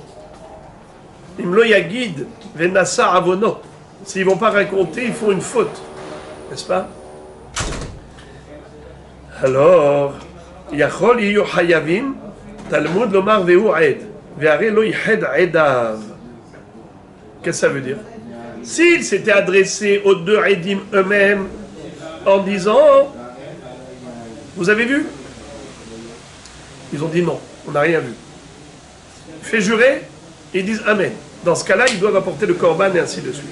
yagid venasa avono. S'ils ne vont pas raconter, ils font une faute. N'est-ce pas? Alors, Yachol yiyu hayavim, Talmud lomar vehu aed, ve'are lo yihed aedav. Qu'est-ce que ça veut dire? S'ils s'étaient adressés aux deux Edim eux-mêmes en disant, vous avez vu? Ils ont dit non, on n'a rien vu. Fait jurer, ils disent Amen. Dans ce cas-là, ils doivent apporter le korban et ainsi de suite.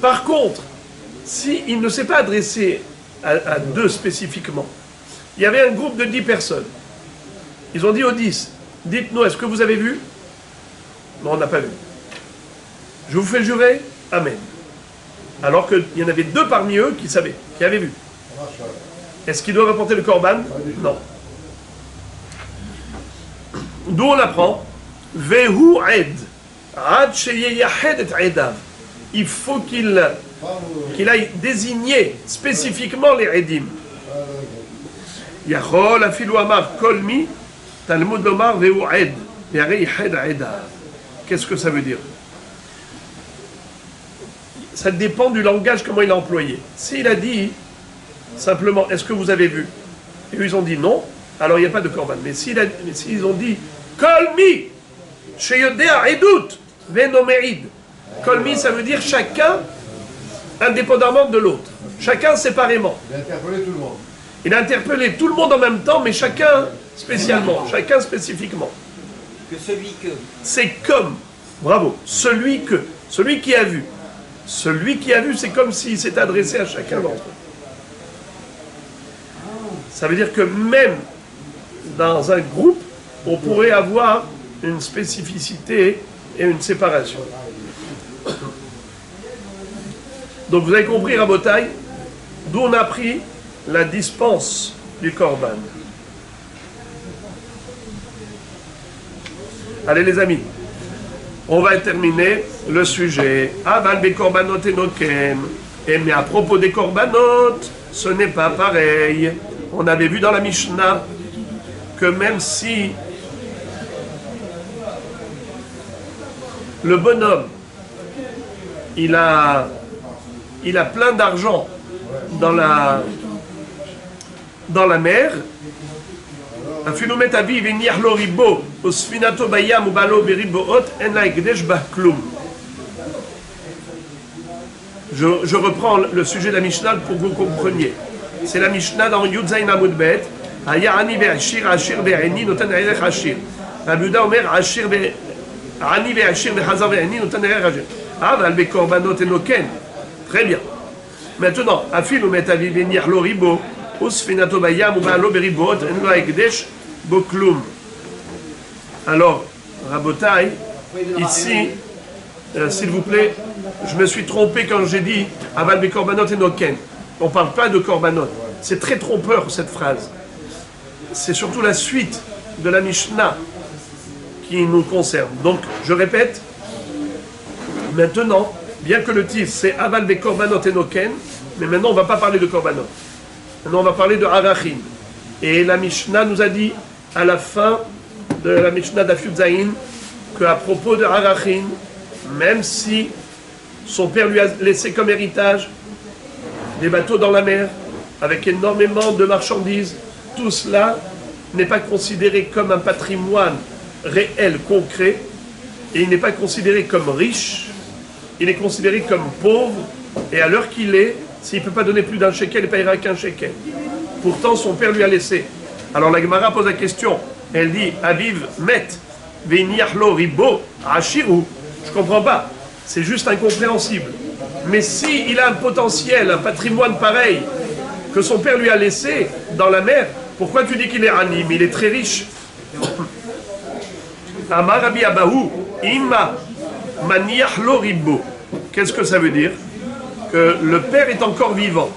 Par contre, s'il ne s'est pas adressé à deux spécifiquement, il y avait un groupe de 10 personnes. Ils ont dit aux 10, dites-nous, est-ce que vous avez vu? Non, on n'a pas vu. Je vous fais jurer, Amen. Alors qu'il y en avait deux parmi eux qui savaient, qui avaient vu. Est-ce qu'ils doivent apporter le korban? Non. D'où on apprend Vehu aid. Ad sheyeyahed et edav. Il faut qu'il aille désigner spécifiquement les edim. Yachol afilu amar kolmi Talmud lomar vehu aid. Yare yahed edav. Qu'est-ce que ça veut dire? Ça dépend du langage, comment il a employé. S'il a dit simplement, est-ce que vous avez vu? Et eux, ils ont dit non, alors il n'y a pas de korban. Mais s'ils ont dit, kolmi, sheyodea edut, venomeid. Kolmi, ça veut dire chacun indépendamment de l'autre. Chacun séparément. Il a interpellé tout le monde. Il a interpellé tout le monde en même temps, mais chacun spécialement, chacun spécifiquement. Que celui que. C'est comme, bravo, celui que, celui qui a vu. Celui qui a vu, c'est comme s'il s'est adressé à chacun d'entre eux. Ça veut dire que même dans un groupe, on pourrait avoir une spécificité et une séparation. Donc vous avez compris, Rabotai, d'où on a pris la dispense du Corban. Allez les amis, on va terminer le sujet. Aval be korbanot enoken. Mais à propos des korbanot, ce n'est pas pareil. On avait vu dans la Mishnah que même si le bonhomme, il a plein d'argent dans la mer, je reprends le sujet de la Mishnah pour que vous compreniez. C'est la Mishnah dans Yud Zayin Amud Bet. Haya ani ve'ashir, ashir ve'eni, noten erech ashir. Rabbi Yehuda omer, ashir ani ve'ashir ve'chazar ve'eni, noten erech ashir. Aval bekorbanot enoken. Très bien. Maintenant, afilu metavi venir lo ribo, usfinato bayam ou balo beribot, en lo ekdesh boklum. Alors, Rabotai, ici, s'il vous plaît, je me suis trompé quand j'ai dit aval bekorbanot enoken. On ne parle pas de korbanot. C'est très trompeur cette phrase. C'est surtout la suite de la Mishnah qui nous concerne. Donc, je répète, maintenant, bien que le titre c'est Aval be korbanot enoken, mais maintenant on ne va pas parler de korbanot. Maintenant on va parler de arachim. Et la Mishnah nous a dit à la fin de la Mishnah d'Afyud Zayin qu'à propos de arachim, même si son père lui a laissé comme héritage des bateaux dans la mer, avec énormément de marchandises, tout cela n'est pas considéré comme un patrimoine réel, concret, et il n'est pas considéré comme riche, il est considéré comme pauvre, et à l'heure qu'il est, s'il ne peut pas donner plus d'un shekel, il ne paiera qu'un shekel. Pourtant, son père lui a laissé. Alors la Gemara pose la question, elle dit, Aviv met, veiniachlo ribo, ashiru. Je ne comprends pas, c'est juste incompréhensible. Mais s'il a un potentiel, un patrimoine pareil que son père lui a laissé dans la mer, pourquoi tu dis qu'il est anim? Il est très riche. Amar Rabbi Abahu, Imma maniach lo ribbo. Qu'est-ce que ça veut dire? Que le père est encore vivant.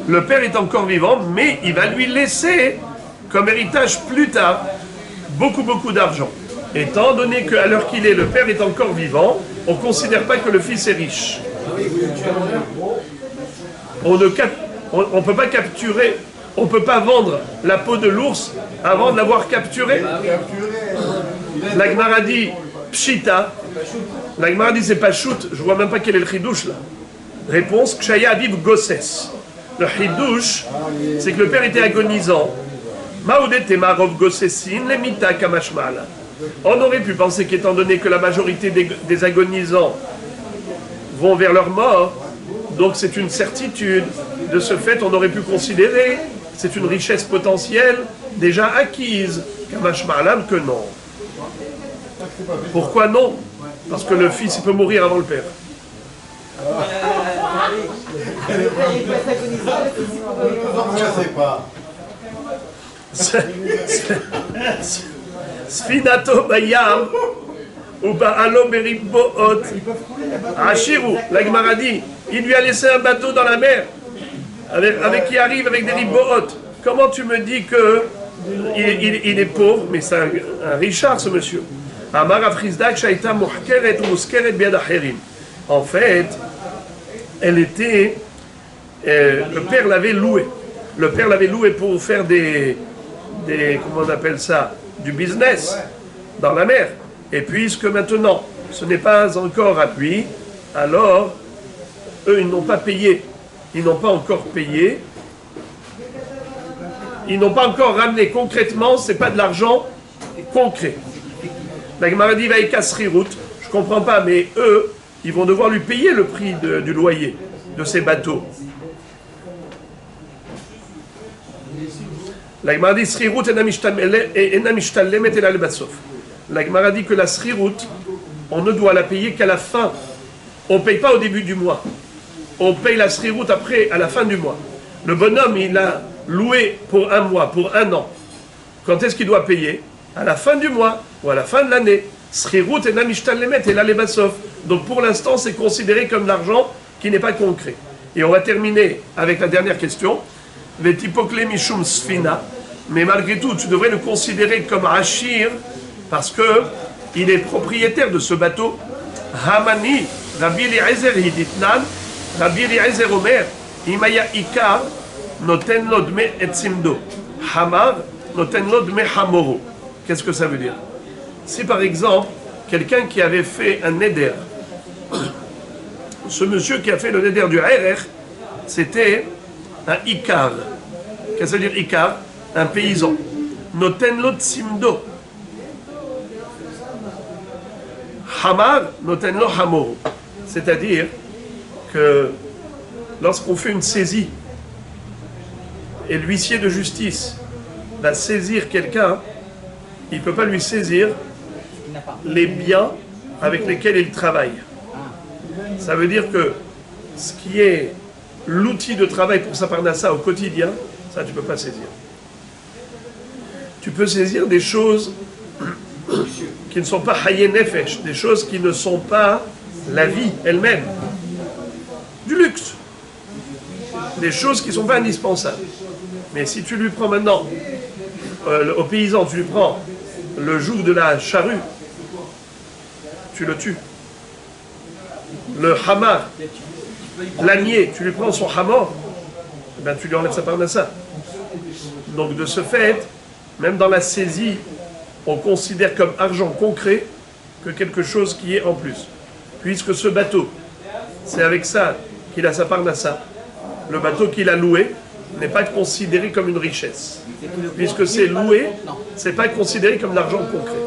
Le père est encore vivant, mais il va lui laisser comme héritage plus tard beaucoup d'argent. Étant donné qu'à l'heure qu'il est, le père est encore vivant, on ne considère pas que le fils est riche. On ne peut pas capturer, on ne peut pas vendre la peau de l'ours avant de l'avoir capturé. La Gemara dit Pshita. La Gemara dit c'est pas shoot, je vois même pas quel est le chidouche là. Réponse Kshaya Aviv Gosses. Le chidouche, c'est que le père était agonisant. Maoudete Marov Gossessin, les mita kamashmal. On aurait pu penser qu'étant donné que la majorité des agonisants vont vers leur mort, donc c'est une certitude. De ce fait, on aurait pu considérer c'est une richesse potentielle déjà acquise. Kamashmalan que non. Pourquoi non? Parce que le fils il peut mourir avant le père. Je sais pas. Sfinato bayam ou ba'alo beribboot ashiru. La Gemara dit, il lui a laissé un bateau dans la mer avec qui arrive avec des ribboot. Comment tu me dis que il est pauvre? Mais c'est un richard ce monsieur. Amar afrizdak shaita muhkeret muskeret biad acherim. En fait, elle était le père l'avait loué. Le père l'avait loué pour faire des comment on appelle ça, du business dans la mer. Et puisque maintenant ce n'est pas encore à lui, alors eux ils n'ont pas payé, ils n'ont pas encore payé, ils n'ont pas encore ramené concrètement, c'est pas de l'argent concret. La Gemara dit Vaikasrirut, je comprends pas, mais eux ils vont devoir lui payer le prix du loyer de ces bateaux. La Gemara dit Srirut ena mishtallemet ela lebasof. La Gemara dit que la Srirut, on ne doit la payer qu'à la fin. On ne paye pas au début du mois. On paye la Srirut après, à la fin du mois. Le bonhomme, il a loué pour un mois, pour un an. Quand est-ce qu'il doit payer? À la fin du mois ou à la fin de l'année. Srirut ena mishtallemet ela lebasof. Donc pour l'instant, c'est considéré comme l'argent qui n'est pas concret. Et on va terminer avec la dernière question. Vetipokle mishum sfina. Mais malgré tout, tu devrais le considérer comme Ashir parce que il est propriétaire de ce bateau. Hamani, Rabbi Eliezer hiditnan, Rabbi Eliezer Omer, Imaya Ikar, noten lo dme etzimdo. Hamar, noten lo dme hamoro. Qu'est-ce que ça veut dire? Si par exemple, quelqu'un qui avait fait un neder, ce monsieur qui a fait le neder du Erer, c'était un Ikar. Qu'est-ce que ça veut dire Ikar? Un paysan. Noten lo tsimdo. Hamar, noten lo hamoro. C'est-à-dire que lorsqu'on fait une saisie, et l'huissier de justice va saisir quelqu'un, il ne peut pas lui saisir les biens avec lesquels il travaille. Ça veut dire que ce qui est l'outil de travail pour sa parnassa au quotidien, ça tu ne peux pas saisir. Tu peux saisir des choses qui ne sont pas haye nefesh, des choses qui ne sont pas la vie elle-même, du luxe, des choses qui ne sont pas indispensables. Mais si tu lui prends maintenant, au paysan, tu lui prends le joug de la charrue, tu le tues. Le hamar, l'ânier, tu lui prends son hamor, eh ben, tu lui enlèves sa parnassa. Donc de ce fait, même dans la saisie, on considère comme argent concret que quelque chose qui est en plus. Puisque ce bateau, c'est avec ça qu'il a sa parnassa. Le bateau qu'il a loué n'est pas considéré comme une richesse. Puisque c'est loué, c'est pas considéré comme l'argent concret.